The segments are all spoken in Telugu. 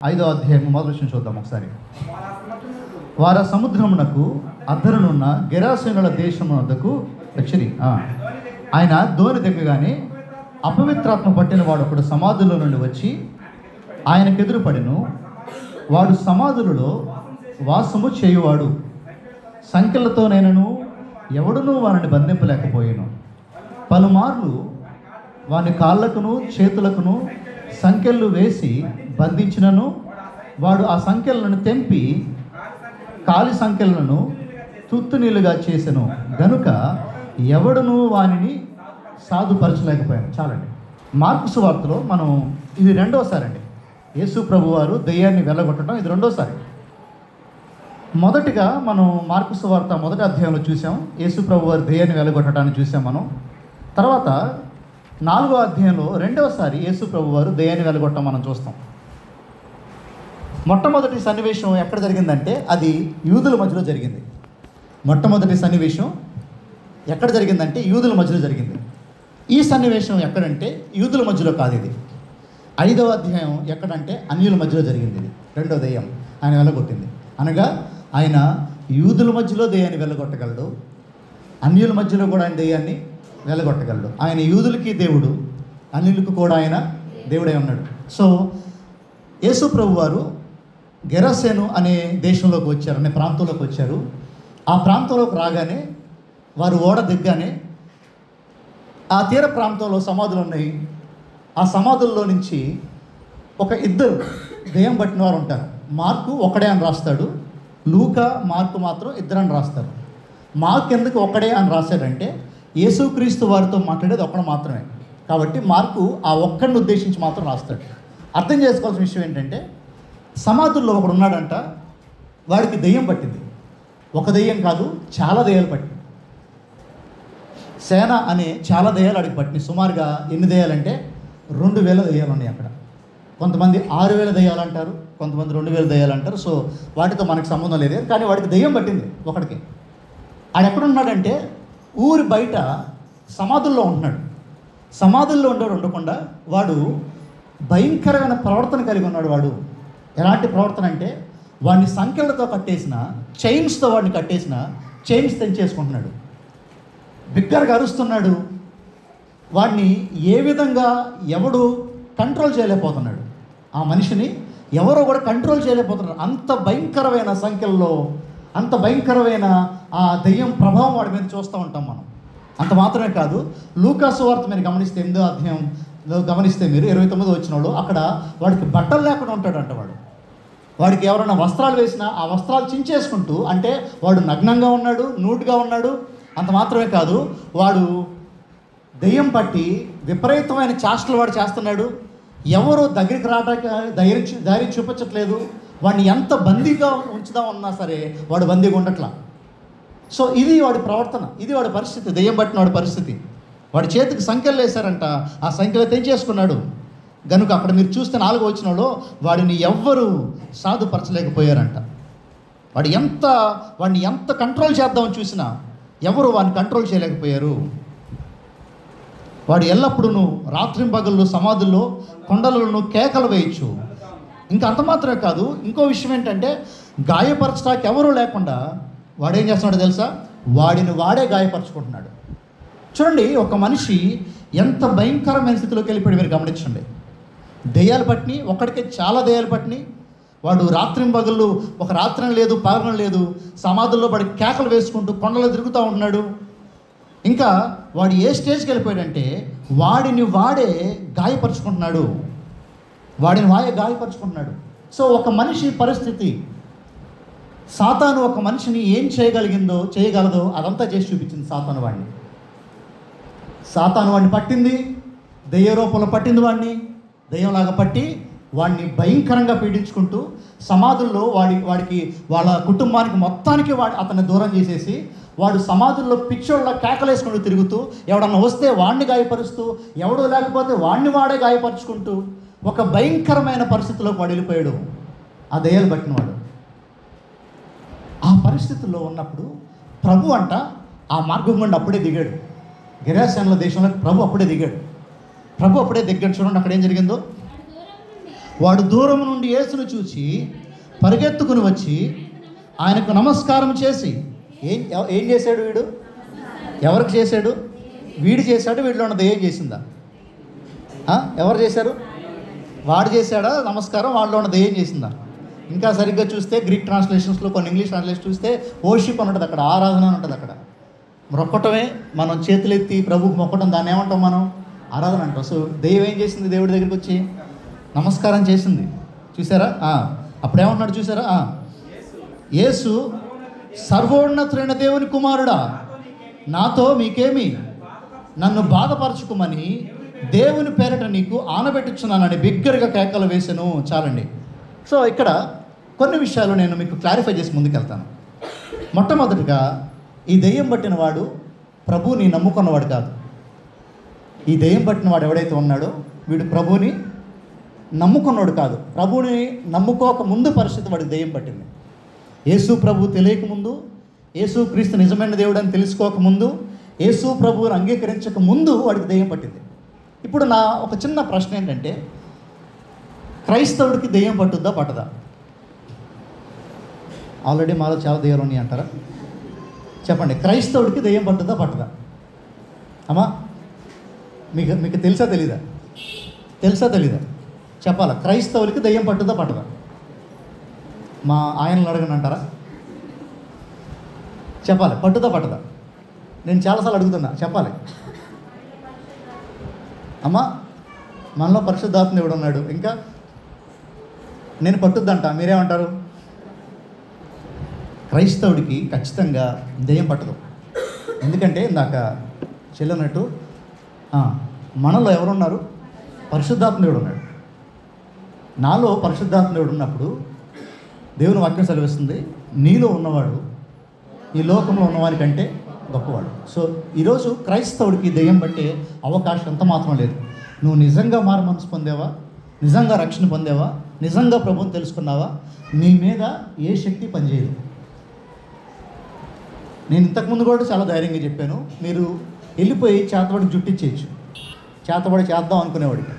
5వ అధ్యాయం మొదటి విషయం చూద్దాం ఒకసారి. వారు సముద్రమునకు అద్దరునున్న గెరాసేనుల దేశమునకు వచ్చిరి. ఆయన ధోని దిగగానే అపవిత్రాత్మ పట్టిన వాడు ఒకడు సమాధుల నుండి వచ్చి ఆయనకెదురు పడెను. వాడు సమాధులలో వాసము చేయువాడు, సంఖ్యలతోనైనను ఎవడునూ వారిని బంధింపలేకపోయాను. పలుమార్లు వాని కాళ్ళకును చేతులకును సంఖ్యలు వేసి బంధించినను వాడు ఆ సంఖ్యలను తెంపి కాలి సంఖ్యలను తుత్తునీలుగా చేసెను గనుక ఎవడునూ వానిని సాధుపరచలేకపోయాను. చాలండి. మార్కు సువార్తలో మనం ఇది రెండోసారి అండి. యేసు ప్రభు వారు దెయ్యాన్ని వెళ్ళగొట్టడం ఇది రెండోసారి. మొదటిగా మనం మార్కు సువార్త మొదటి అధ్యాయంలో చూసాం, యేసు ప్రభు వారు దెయ్యాన్ని వెళ్ళగొట్టడాన్ని చూసాం మనం. తర్వాత 4వ అధ్యాయంలో రెండవసారి యేసు ప్రభు వారు దెయ్యాన్ని వెళ్ళగొట్టడం మనం చూస్తాం. మొట్టమొదటి సన్నివేశం ఎక్కడ జరిగిందంటే అది యూదుల మధ్యలో జరిగింది. మొట్టమొదటి సన్నివేశం ఎక్కడ జరిగిందంటే యూదుల మధ్యలో జరిగింది. ఈ సన్నివేశం ఎక్కడంటే యూదుల మధ్యలో కాదు. ఇది 5వ అధ్యాయం ఎక్కడంటే అన్యుల మధ్యలో జరిగింది. ఇది రెండో దెయ్యం ఆయన వెళ్ళగొట్టింది. అనగా ఆయన యూదుల మధ్యలో దెయ్యాన్ని వెళ్ళగొట్టగలడు, అన్యుల మధ్యలో కూడా ఆయన దెయ్యాన్ని వెళ్ళగొట్టగలడు. ఆయన యూదులకి దేవుడు, అన్యులకు కూడా ఆయన దేవుడై ఉన్నాడు. సో యేసు ప్రభు వారు గెరాసేను అనే దేశంలోకి వచ్చారు, అనే ప్రాంతంలోకి వచ్చారు. ఆ ప్రాంతంలోకి రాగానే వారు ఓడ దిగ్గానే ఆ తీర ప్రాంతంలో సమాధులు ఉన్నాయి. ఆ సమాధుల్లో నుంచి ఒక ఇద్దరు దెయ్యం పట్టిన వారు ఉంటారు. మార్కు ఒక్కడే అని రాస్తాడు, లూకా మార్కు మాత్రం ఇద్దరని రాస్తారు. మార్కు ఎందుకు ఒక్కడే అని రాశాడంటే యేసుక్రీస్తు వారితో మాట్లాడేది ఒక్కడు మాత్రమే కాబట్టి మార్కు ఆ ఒక్కడిని ఉద్దేశించి మాత్రం రాస్తాడు. అర్థం చేసుకోవాల్సిన విషయం ఏంటంటే సమాధుల్లో ఒకడు ఉన్నాడంట, వాడికి దెయ్యం పట్టింది. ఒక దెయ్యం కాదు, చాలా దెయ్యాలు పట్టింది. సేన అనే చాలా దెయ్యాలు అడిగి పట్టినాయి. సుమారుగా ఎన్ని దెయ్యాలంటే 2000 దెయ్యాలు ఉన్నాయి అక్కడ. కొంతమంది 6000 దెయ్యాలు అంటారు, కొంతమంది 2000 దెయ్యాలు అంటారు. సో వాటితో మనకు సంబంధం లేదు, కానీ వాడికి దెయ్యం పట్టింది ఒకడికి. ఆడెక్కడున్నాడంటే ఊరి బయట సమాధుల్లో ఉంటున్నాడు. సమాధుల్లో ఉండకుండా వాడు భయంకరమైన ప్రవర్తన కలిగి ఉన్నాడు. వాడు ఎలాంటి ప్రవర్తన అంటే వాడిని సంఖ్యలతో కట్టేసిన, చైన్స్తో వాడిని కట్టేసిన చైన్స్ తెంచేసుకుంటున్నాడు. బిగ్గరగా అరుస్తున్నాడు. వాడిని ఏ విధంగా ఎవడు కంట్రోల్ చేయలేకపోతున్నాడు. ఆ మనిషిని ఎవరో కూడా కంట్రోల్ చేయలేకపోతున్నారు. అంత భయంకరమైన సంఖ్యల్లో, అంత భయంకరమైన ఆ దెయ్యం ప్రభావం వాడి మీద చూస్తూ ఉంటాం మనం. అంత మాత్రమే కాదు, లూకా సువార్త మీరు గమనిస్తే 8వ అధ్యాయంలో గమనిస్తే మీరు 29వ వచనంలో అక్కడ వాడికి బట్టలు లేకుండా ఉంటాడంట. వాడికి ఎవరైనా వస్త్రాలు వేసినా ఆ వస్త్రాలు చించేసుకుంటూ, అంటే వాడు నగ్నంగా ఉన్నాడు, నూటుగా ఉన్నాడు. అంత మాత్రమే కాదు, వాడు దెయ్యం పట్టి విపరీతమైన చేష్టలు వాడు చేస్తున్నాడు. ఎవరు దగ్గరికి రావడానికి ధైర్యం చూపించట్లేదు. వాడిని ఎంత బందీగా ఉంచుదామన్నా సరే వాడు బందీగా ఉండట్లా. సో ఇది వాడి ప్రవర్తన, ఇది వాడి పరిస్థితి, దెయ్యం పట్టిన వాడి పరిస్థితి. వాడి చేతికి సంఖ్యలు వేశారంట, ఆ సంఖ్యలు తెంచేసుకున్నాడు. కనుక అక్కడ మీరు చూస్తే 4వ వచనంలో వాడిని ఎవ్వరూ సాధుపరచలేకపోయారంట. వాడిని ఎంత కంట్రోల్ చేద్దామని చూసినా ఎవరు వాడిని కంట్రోల్ చేయలేకపోయారు. వాడు ఎల్లప్పుడూ రాత్రింపగళ్ళు సమాధుల్లో కొండలను కేకలు వేయచ్చు. ఇంకా అంత మాత్రమే కాదు, ఇంకో విషయం ఏంటంటే గాయపరచడానికి ఎవరూ లేకుండా వాడు ఏం చేస్తున్నాడో తెలుసా? వాడిని వాడే గాయపరచుకుంటున్నాడు. చూడండి, ఒక మనిషి ఎంత భయంకరమైన స్థితిలోకి వెళ్ళిపోయి మీరు గమనించండి. దెయ్యాలు పట్టిని, ఒక్కడికే చాలా దెయ్యాలు పట్టిని. వాడు రాత్రింపగళ్ళు, ఒక రాత్రి లేదు పగలం లేదు, సమాధుల్లో పడి కేకలు వేసుకుంటూ కొండలో తిరుగుతూ ఉంటున్నాడు. ఇంకా వాడు ఏ స్టేజ్కి వెళ్ళిపోయాడంటే వాడిని వాడే గాయపరుచుకుంటున్నాడు. సో ఒక మనిషి పరిస్థితి, సాతాను ఒక మనిషిని ఏం చేయగలదో అదంతా చేసి చూపించింది. సాతాను వాడిని పట్టింది, దెయ్య రూపంలో పట్టింది. వాడిని దెయ్యంలాగా పట్టి వాడిని భయంకరంగా పీడించుకుంటూ సమాధుల్లో వాడికి వాళ్ళ కుటుంబానికి మొత్తానికి అతన్ని దూరం చేసేసి వాడు సమాధుల్లో పిచ్చోళ్ళ కేకలేసుకుంటూ తిరుగుతూ, ఎవడన్నా వస్తే వాడిని గాయపరుస్తూ, ఎవడో లేకపోతే వాడిని వాడే గాయపరుచుకుంటూ ఒక భయంకరమైన పరిస్థితిలోకి వాడు వెళ్ళిపోయాడు ఆ దెయ్యాలు పట్టినవాడు. ఆ పరిస్థితుల్లో ఉన్నప్పుడు ప్రభు అంట ఆ మార్గం గుండా అప్పుడే దిగాడు. గెరాసేనుల దేశంలో ప్రభు అప్పుడే దిగాడు. చూడండి అక్కడ ఏం జరిగిందో. వాడు దూరం నుండి యేసును చూచి పరిగెత్తుకుని వచ్చి ఆయనకు నమస్కారం చేసి ఏం చేశాడు వీడు? ఎవరికి చేశాడు? వీడు చేశాడు, వీడిలో ఉన్న దెయ్యం చేసిందా? ఎవరు చేశారు? వాడు చేశాడా నమస్కారం? వాళ్ళలో ఉన్న దెయ్యం చేసిందా? ఇంకా సరిగ్గా చూస్తే గ్రీక్ ట్రాన్స్లేషన్స్లో, కొన్ని ఇంగ్లీష్ ట్రాన్స్లేషన్ చూస్తే ఓషిప్ అని ఉంటుంది, అక్కడ ఆరాధన అని ఉంటుంది. అక్కడ మొక్కటమే, మనం చేతులెత్తి ప్రభువుకు మొక్కటం, దాన్ని ఏమంటాం మనం? ఆరాధన అంటాం. సో దెయ్యం ఏం చేసింది? దేవుడి దగ్గరికి వచ్చి నమస్కారం చేసింది. చూసారా? అప్పుడేమంటున్నాడు చూసారా? యేసు, సర్వోన్నతుడైన దేవుని కుమారుడా, నాతో మీకేమి? నన్ను బాధపరచుకోమని దేవుని పేరట నీకు ఆనబెట్టుచున్నానని బిగ్గరగా కేకలు వేసాను. చాలండి. సో ఇక్కడ కొన్ని విషయాలు నేను మీకు క్లారిఫై చేసి ముందుకెళ్తాను. మొట్టమొదటిగా, ఈ దెయ్యం పట్టిన వాడు ప్రభువుని నమ్ముకున్నవాడు కాదు. ఈ దెయ్యం పట్టిన వాడు ఎవడైతే ఉన్నాడో వీడు ప్రభువుని నమ్ముకున్నాడు కాదు. ప్రభువుని నమ్ముకోక ముందు పరిస్థితి వాడికి దెయ్యం పట్టింది. యేసు ప్రభు తెలియకముందు, యేసు క్రీస్తు నిజమైన దేవుడు అని తెలుసుకోకముందు, యేసు ప్రభువుని అంగీకరించక ముందు వాడికి దెయ్యం పట్టింది. ఇప్పుడు నా ఒక చిన్న ప్రశ్న ఏంటంటే, క్రైస్తవుడికి దెయ్యం పట్టుద్దా పట్టదా? ఆల్రెడీ మాలో చాలా దెయ్యాలు ఉన్నాయి అంటారా? చెప్పండి, క్రైస్తవుడికి దెయ్యం పట్టుద్దా పట్టదా? అమ్మా, మీకు తెలుసా తెలీదా? తెలుసా తెలీదా? చెప్పాలా? క్రైస్తవులకి దెయ్యం పట్టుద్దా పట్టదా? మా ఆయనలు అడగనంటారా? చెప్పాలి, పట్టుదా పట్టదా? నేను చాలాసార్లు అడుగుతున్నా, చెప్పాలి. అమ్మా, మనలో పరిశుద్ధాత్మ దేవుడు ఉన్నాడు, ఇంకా నేను పట్టుద్దంట, మీరేమంటారు? క్రైస్తవుడికి ఖచ్చితంగా దెయ్యం పట్టదు. ఎందుకంటే ఇందాక చెల్లనట్టు మనలో ఎవరున్నారు? పరిశుద్ధాత్మ దేవుడు ఉన్నాడు. నాలో పరిశుద్ధాత్మ దేవుడు ఉన్నప్పుడు దేవుని వాక్యం సెలవిస్తుంది, నీలో ఉన్నవాడు ఈ లోకంలో ఉన్నవాని కంటే గొప్పవాడు. సో ఈరోజు క్రైస్తవుడికి దెయ్యం పట్టే అవకాశం ఎంత మాత్రం లేదు. నువ్వు నిజంగా మారు మనసు పొందావా? నిజంగా రక్షణ పొందావా? నిజంగా ప్రభువుని తెలుసుకున్నావా? నీ మీద ఏ శక్తి పనిచేయదు. నేను ఇంతకుముందు కూడా చాలా ధైర్యంగా చెప్పాను, మీరు వెళ్ళిపోయి చేతబడికి జుట్టిచ్చేయచ్చు, చేతబడి చేద్దాం అనుకునేవాడికి.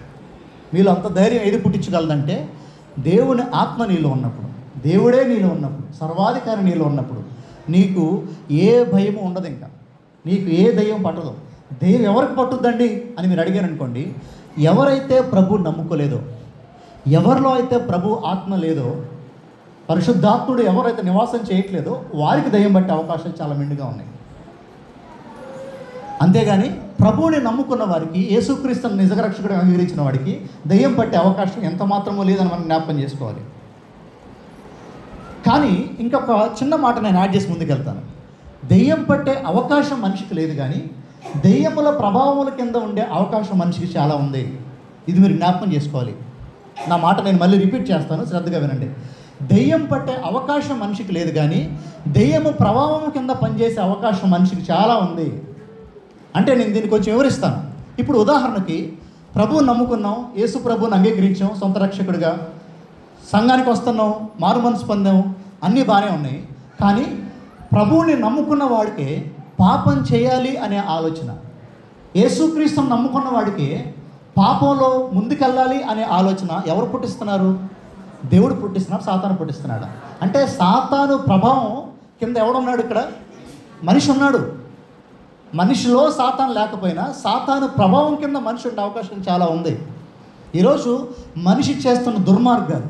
మీలో అంత ధైర్యం ఏది పుట్టించగలదంటే, దేవుని ఆత్మ నీలో ఉన్నప్పుడు, దేవుడే నీలో ఉన్నప్పుడు, సర్వాధికారి నీలో ఉన్నప్పుడు నీకు ఏ భయము ఉండదు. ఇంకా నీకు ఏ దయ్యం పట్టదు. దెయ్యం ఎవరికి పట్టుద్దండి అని మీరు అడిగారు అనుకోండి, ఎవరైతే ప్రభు నమ్ముకోలేదో, ఎవరిలో అయితే ప్రభు ఆత్మ లేదో, పరిశుద్ధాత్ముడు ఎవరైతే నివాసం చేయట్లేదో వారికి దయ్యం పట్టే అవకాశాలు చాలా మెండుగా ఉన్నాయి. అంతేగాని ప్రభువుని నమ్ముకున్న వారికి, యేసుక్రీస్తుని నిజరక్షకుడిగా అంగీకరించిన వాడికి దయ్యం పట్టే అవకాశం ఎంత మాత్రమూ లేదని మనం జ్ఞాపకం చేసుకోవాలి. కానీ ఇంకొక చిన్న మాట నేను యాడ్ చేసి ముందుకెళ్తాను. దెయ్యం పట్టే అవకాశం మనిషికి లేదు, కానీ దెయ్యముల ప్రభావముల కింద ఉండే అవకాశం మనిషికి చాలా ఉంది. ఇది మీరు జ్ఞాపకం చేసుకోవాలి. నా మాట నేను మళ్ళీ రిపీట్ చేస్తాను, శ్రద్ధగా వినండి. దెయ్యం పట్టే అవకాశం మనిషికి లేదు, కానీ దెయ్యము ప్రభావము కింద పనిచేసే అవకాశం మనిషికి చాలా ఉంది. అంటే నేను దీన్ని కొంచెం వివరిస్తాను. ఇప్పుడు ఉదాహరణకి, ప్రభువుని నమ్ముకున్నాం, యేసు ప్రభువుని అంగీకరించాం సొంత రక్షకుడిగా, సంఘానికి వస్తున్నాం, మారు మనసు పొందాం, అన్నీ బాగానే ఉన్నాయి. కానీ ప్రభువుని నమ్ముకున్న వాడికి పాపం చేయాలి అనే ఆలోచన, యేసుక్రీస్తుని నమ్ముకున్న వాడికి పాపంలో ముందుకెళ్ళాలి అనే ఆలోచన ఎవరు పుట్టిస్తున్నారు? దేవుడు పుట్టిస్తున్నాడు, సాతాను పుట్టిస్తున్నాడు. అంటే సాతాను ప్రభావం కింద ఎవడున్నాడు? ఇక్కడ మనిషి ఉన్నాడు. మనిషిలో సాతాను లేకపోయినా సాతాను ప్రభావం కింద మనిషి ఉండే అవకాశం చాలా ఉంది. ఈరోజు మనిషి చేస్తున్న దుర్మార్గాలు,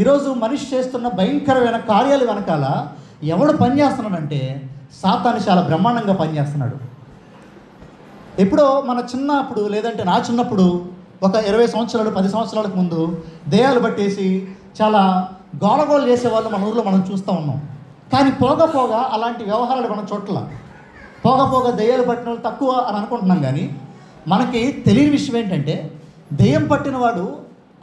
ఈరోజు మనిషి చేస్తున్న భయంకరమైన కార్యాలు వెనకాల ఎవడు పనిచేస్తున్నాడంటే సాతాను చాలా బ్రహ్మాండంగా పనిచేస్తున్నాడు. ఎప్పుడో మన చిన్నప్పుడు, లేదంటే నా చిన్నప్పుడు, ఒక 20 సంవత్సరాలు 10 సంవత్సరాలకు ముందు దెయ్యాలు పట్టేసి చాలా గోలగోలు చేసేవాళ్ళు మన ఊళ్ళో మనం చూస్తూ ఉన్నాం. కానీ పోగా పోగా అలాంటి వ్యవహారాలు మనం చోట్ల పోగా దెయ్యాలు పట్టిన వాళ్ళు తక్కువ అని అనుకుంటున్నాం. కానీ మనకి తెలియని విషయం ఏంటంటే, దెయ్యం పట్టినవాడు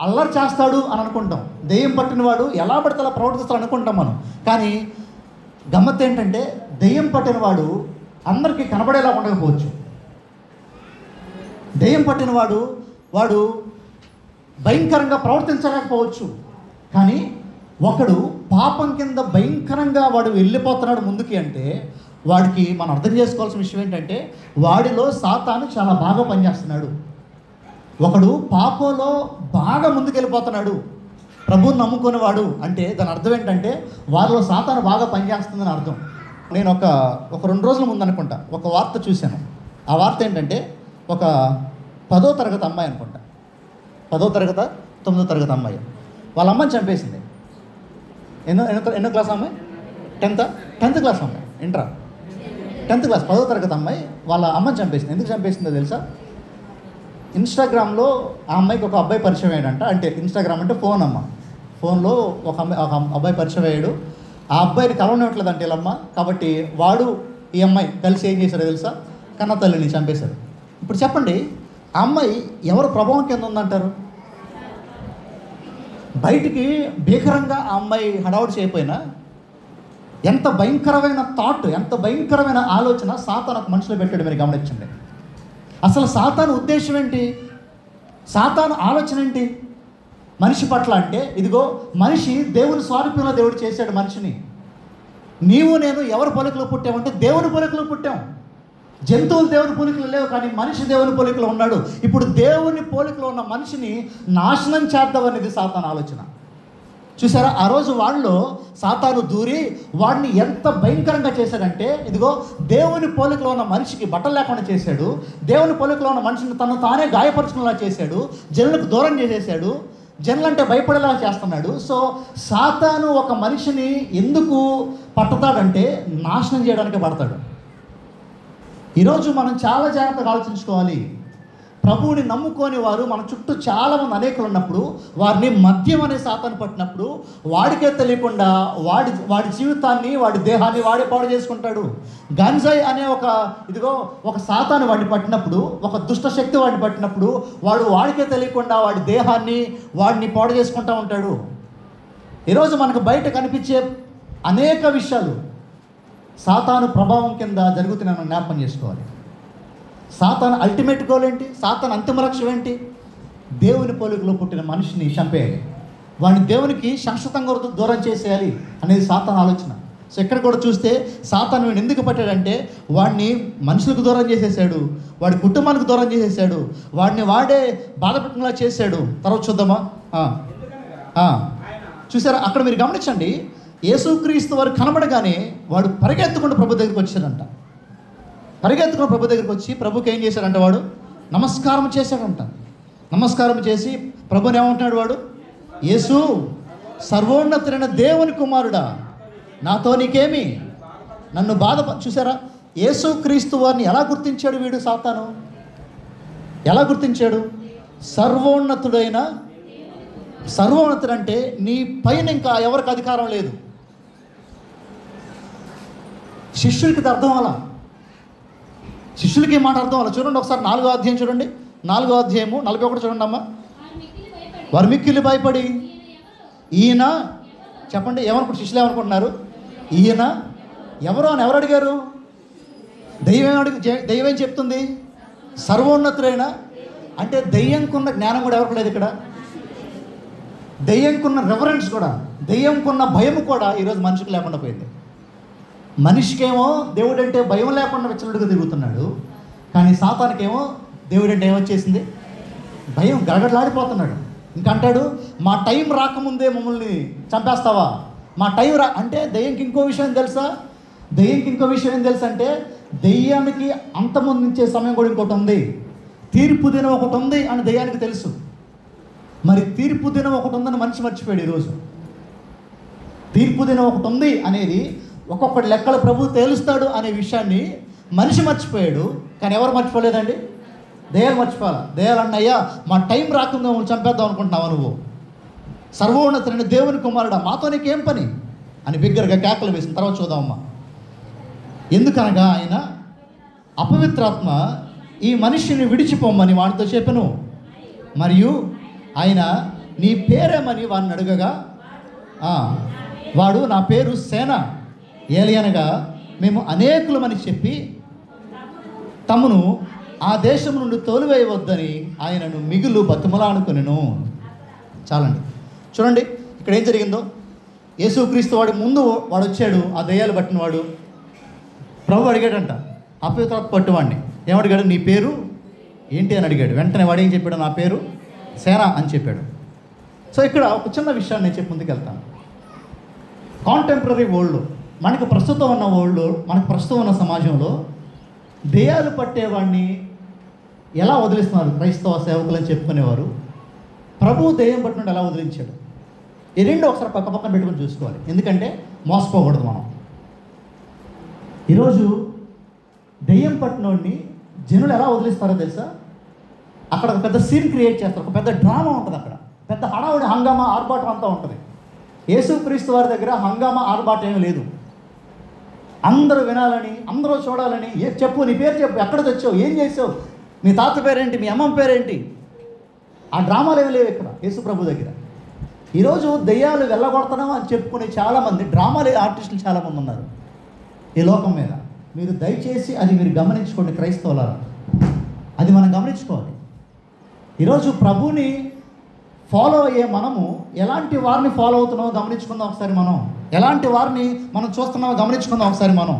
అల్లరి చేస్తాడు అని అనుకుంటాం, దెయ్యం పట్టినవాడు ఎలా పడితే అలా ప్రవర్తిస్తాడు అనుకుంటాం మనం. కానీ గమ్మత్తు ఏంటంటే, దెయ్యం పట్టినవాడు అందరికీ కనబడేలా ఉండకపోవచ్చు. దెయ్యం పట్టినవాడు వాడు భయంకరంగా ప్రవర్తించలేకపోవచ్చు. కానీ ఒకడు పాపం కింద భయంకరంగా వాడు వెళ్ళిపోతున్నాడు ముందుకి అంటే, వాడికి మనం అర్థం చేసుకోవాల్సిన విషయం ఏంటంటే, వాడిలో సాతాను చాలా బాగా పనిచేస్తున్నాడు. ఒకడు పాపంలో బాగా ముందుకెళ్ళిపోతున్నాడు, ప్రభువుని నమ్ముకునేవాడు అంటే దాని అర్థం ఏంటంటే వారిలో సాతాను బాగా పనిచేస్తుందని అర్థం. నేను ఒక 2 రోజుల ముందు అనుకుంటా ఒక వార్త చూశాను. ఆ వార్త ఏంటంటే ఒక 10వ తరగతి అమ్మాయి అనుకుంటా, 10వ తరగతి 9వ తరగతి అమ్మాయి వాళ్ళ అమ్మని చంపేసింది. ఎన్నో క్లాస్ అమ్మాయి? 10th క్లాస్ అమ్మాయి, ఇంటరా 10th క్లాస్ 10వ తరగతి అమ్మాయి వాళ్ళ అమ్మని చంపేసింది. ఎందుకు చంపేసిందో తెలుసా? ఇన్స్టాగ్రామ్లో ఆ అమ్మాయికి ఒక అబ్బాయి పరిచయం అయ్యాడంట. అంటే ఇన్స్టాగ్రామ్ అంటే ఫోన్లో ఒక అబ్బాయి పరిచయం అయ్యాడు. ఆ అబ్బాయిని కలవనివ్వట్లేదంటే వీళ్ళమ్మ, కాబట్టి వాడు ఈ అమ్మాయి కలిసి ఏం చేశారో తెలుసా? కన్న తల్లిని చంపేశారు. ఇప్పుడు చెప్పండి, ఆ అమ్మాయి ఎవరు ప్రభావం కింద ఉందంటారు? బయటికి భీకరంగా ఆ అమ్మాయి హడావుడి చేయకపోయినా ఎంత భయంకరమైన థాట్, ఎంత భయంకరమైన ఆలోచన సాతాను ఒక మనిషిలో పెట్టాడు. మీరు గమనించండి. అసలు సాతాను ఉద్దేశం ఏంటి? సాతాను ఆలోచన ఏంటి మనిషి పట్ల అంటే, ఇదిగో మనిషి దేవుని స్వారూప్యంలో దేవుడు చేశాడు మనిషిని. నీవు నేను ఎవరి పోలికలో పుట్టామంటే దేవుని పోలికలో పుట్టాం. జంతువులు దేవుని పోలికలు లేవు, కానీ మనిషి దేవుని పోలికలో ఉన్నాడు. ఇప్పుడు దేవుని పోలికలో ఉన్న మనిషిని నాశనం చేద్దామనేది సాతాను ఆలోచన. చూసారా, ఆ రోజు వాళ్ళలో సాతాను దూరి వాడిని ఎంత భయంకరంగా చేశాడంటే, ఇదిగో దేవుని పోలికలో ఉన్న మనిషికి బట్టలు లేకుండా చేశాడు, దేవుని పోలికలో ఉన్న మనిషిని తను తానే గాయపరచుకునేలా చేశాడు, జనులకు దూరం చేసేసాడు, జనులంటే భయపడేలా చేస్తున్నాడు. సో సాతాను ఒక మనిషిని ఎందుకు పట్టుతాడంటే నాశనం చేయడానికి పడతాడు. ఈరోజు మనం చాలా జాగ్రత్తగా ఆలోచించుకోవాలి. ప్రభువుని నమ్ముకోని వారు మన చుట్టూ చాలామంది అనేకులు ఉన్నప్పుడు వారిని మద్యం అనే సాతాను పట్టినప్పుడు వాడికే తెలియకుండా వాడి జీవితాన్ని, వాడి దేహాన్ని వాడే పాడు చేసుకుంటాడు. గంజాయి అనే ఒక సాతాను వాడిని పట్టినప్పుడు, ఒక దుష్ట శక్తి వాడిని పట్టినప్పుడు వాడికే తెలియకుండా వాడి దేహాన్ని వాడిని పాడు చేసుకుంటూ ఉంటాడు. ఈరోజు మనకు బయట కనిపించే అనేక విషయాలు సాతాను ప్రభావం కింద జరుగుతున్నాయని జ్ఞాపకం చేసుకోవాలి. సాతాను అల్టిమేట్ గోల్ ఏంటి? సాతాను అంతిమ లక్ష్యం ఏంటి? దేవుని పోలికలో పుట్టిన మనిషిని చంపేయాలి, వాడిని దేవునికి శాశ్వతంగా దూరం చేసేయాలి అనేది సాతాను ఆలోచన. సో ఇక్కడ కూడా చూస్తే సాతాను వీడిని ఎందుకు పట్టాడంటే వాడిని మనుషులకు దూరం చేసేసాడు, వాడి కుటుంబానికి దూరం చేసేసాడు, వాడే బాధపెట్టేలా చేశాడు. తర్వాత చూద్దామా? చూసారా, అక్కడ మీరు గమనించండి, యేసుక్రీస్తు వారు కనబడగానే వాడు పరిగెత్తుకుంటూ ప్రభు దగ్గరికి వచ్చాడంట. పరిగెత్తుకుని ప్రభు దగ్గరికి వచ్చి ప్రభుకి ఏం చేశాడంట? వాడు నమస్కారం చేశాడంట. నమస్కారం చేసి ప్రభుని ఏమంటున్నాడు? వాడు, యేసు సర్వోన్నతుడైన దేవుని కుమారుడా, నాతో నీకేమి, నన్ను చూసారా, యేసుక్రీస్తు వారిని ఎలా గుర్తించాడు వీడు సాతాను? ఎలా గుర్తించాడు? సర్వోన్నతుడు అంటే నీ పైన ఇంకా ఎవరికి అధికారం లేదు. శిష్యులకి అర్థం అలా, శిష్యులకి మాట అర్థం అలా. చూడండి ఒకసారి 4వ అధ్యాయం చూడండి, 4వ అధ్యాయము 41 చూడండి అమ్మా. వారు మిక్కిలి భయపడి ఈయన, చెప్పండి ఏమనుకుంటు, శిష్యులు ఏమనుకుంటున్నారు? ఈయన ఎవరు అని ఎవరు అడిగారు? దెయ్యం ఏం చెప్తుంది? సర్వోన్నతుడైన అంటే దెయ్యంకున్న జ్ఞానం కూడా ఎవరికి లేదు ఇక్కడ. దెయ్యంకున్న రెఫరెన్స్ కూడా, దెయ్యంకున్న భయం కూడా ఈరోజు మనిషికి లేకుండా పోయింది. మనిషికేమో దేవుడు అంటే భయం లేకుండా విచ్చలుడిగా తిరుగుతున్నాడు, కానీ సాతానికేమో దేవుడు అంటే ఏమొచ్చేసింది? భయం, గడగడలాడిపోతున్నాడు. ఇంకంటాడు, మా టైం రాకముందే మమ్మల్ని చంపేస్తావా? మా టైం అంటే దెయ్యంకి ఇంకో విషయం తెలుసా? అంటే దెయ్యానికి అంతమొందించే సమయం కూడా ఇంకోటి ఉంది, తీర్పు దినం ఒకటి ఉంది అని దెయ్యానికి తెలుసు. మరి తీర్పు దినం ఒకటి ఉందని మనిషి మర్చిపోయాడు. ఈరోజు తీర్పు దినం ఒకటి ఉంది అనేది, ఒక్కొక్కటి లెక్కలు ప్రభు తేలుస్తాడు అనే విషయాన్ని మనిషి మర్చిపోయాడు. కానీ ఎవరు మర్చిపోలేదండి? దెయ్యాలు మర్చిపోవాలి. దెయ్యాలు అన్నయ్యా మా టైం రాకుండా మమ్మల్ని చంపేద్దాం అనుకుంటున్నావా నువ్వు? సర్వోన్నతుడైన దేవుని కుమారుడా, మాతో నీకేం పని అని బిగ్గరగా కేకలు వేసిన తర్వాత చూద్దామమ్మా. ఎందుకనగా ఆయన అపవిత్రాత్మ ఈ మనిషిని విడిచిపోమ్మని వాడితో చెప్పెను, మరియు ఆయన నీ పేరేమని వాడిని అడగగా వాడు నా పేరు సేన ఏలియనగా మేము అనేకులమని చెప్పి తమను ఆ దేశం నుండి తోలివేయవద్దని ఆయనను మిగులు బతిమలాడుకొనెను. చాలండి, చూడండి ఇక్కడ ఏం జరిగిందో. యేసుక్రీస్తు వాడి ముందు వాడు వచ్చాడు, ఆ దెయ్యాలు పట్టిన వాడు. ప్రభు అడిగాడంట అపవిత్రాత్మ పట్టువాడిని, ఏమడిగాడు? నీ పేరు ఏంటి అని అడిగాడు. వెంటనే వాడు ఏం చెప్పాడు? నా పేరు సేన అని చెప్పాడు. సో ఇక్కడ ఒక చిన్న విషయాన్ని నేను చెప్పి ముందుకు వెళ్తాను. కాంటెంపరీ వరల్డ్, మనకు ప్రస్తుతం ఉన్న సమాజంలో దెయ్యాలు పట్టేవాడిని ఎలా వదిలిస్తున్నారు క్రైస్తవ సేవకులు అని చెప్పుకునేవారు. ప్రభువు దెయ్యం పట్టినట్టు ఎలా వదిలించాడు? ఈ రెండు ఒకసారి పక్క పక్కన పెట్టుకుని చూసుకోవాలి, ఎందుకంటే మోసపోకూడదు మనం. ఈరోజు దెయ్యం పట్టినోడిని జనులు ఎలా వదిలిస్తారో తెలుసా? అక్కడ ఒక పెద్ద సీన్ క్రియేట్ చేస్తారు, ఒక పెద్ద డ్రామా ఉంటుంది, అక్కడ పెద్ద హడావుడి హంగామా ఆర్భాటం అంతా ఉంటుంది. యేసుక్రీస్తు వారి దగ్గర హంగామా ఆర్భాటం ఏమీ లేదు. అందరూ వినాలని, అందరూ చూడాలని, చెప్పు నీ పేరు చెప్పు, ఎక్కడ తెచ్చావు, ఏం చేసావు, మీ తాత పేరేంటి, మీ అమ్మమ్మ పేరేంటి, ఆ డ్రామాలు ఏమి లేవు ఇక్కడ యేసు ప్రభు దగ్గర. ఈరోజు దెయ్యాలు వెళ్ళగొడతాం అని చెప్పుకునే చాలామంది డ్రామాలు ఆర్టిస్టులు చాలామంది ఉన్నారు ఈ లోకం మీద. మీరు దయచేసి అది మీరు గమనించుకోండి క్రైస్తవులారా, అది మనం గమనించుకోవాలి. ఈరోజు ప్రభుని ఫాలో అయ్యే మనము ఎలాంటి వారిని ఫాలో అవుతున్నామో గమనించుకుందాం ఒకసారి. మనం ఎలాంటి వారిని మనం చూస్తున్నామో గమనించుకుందాం ఒకసారి మనం.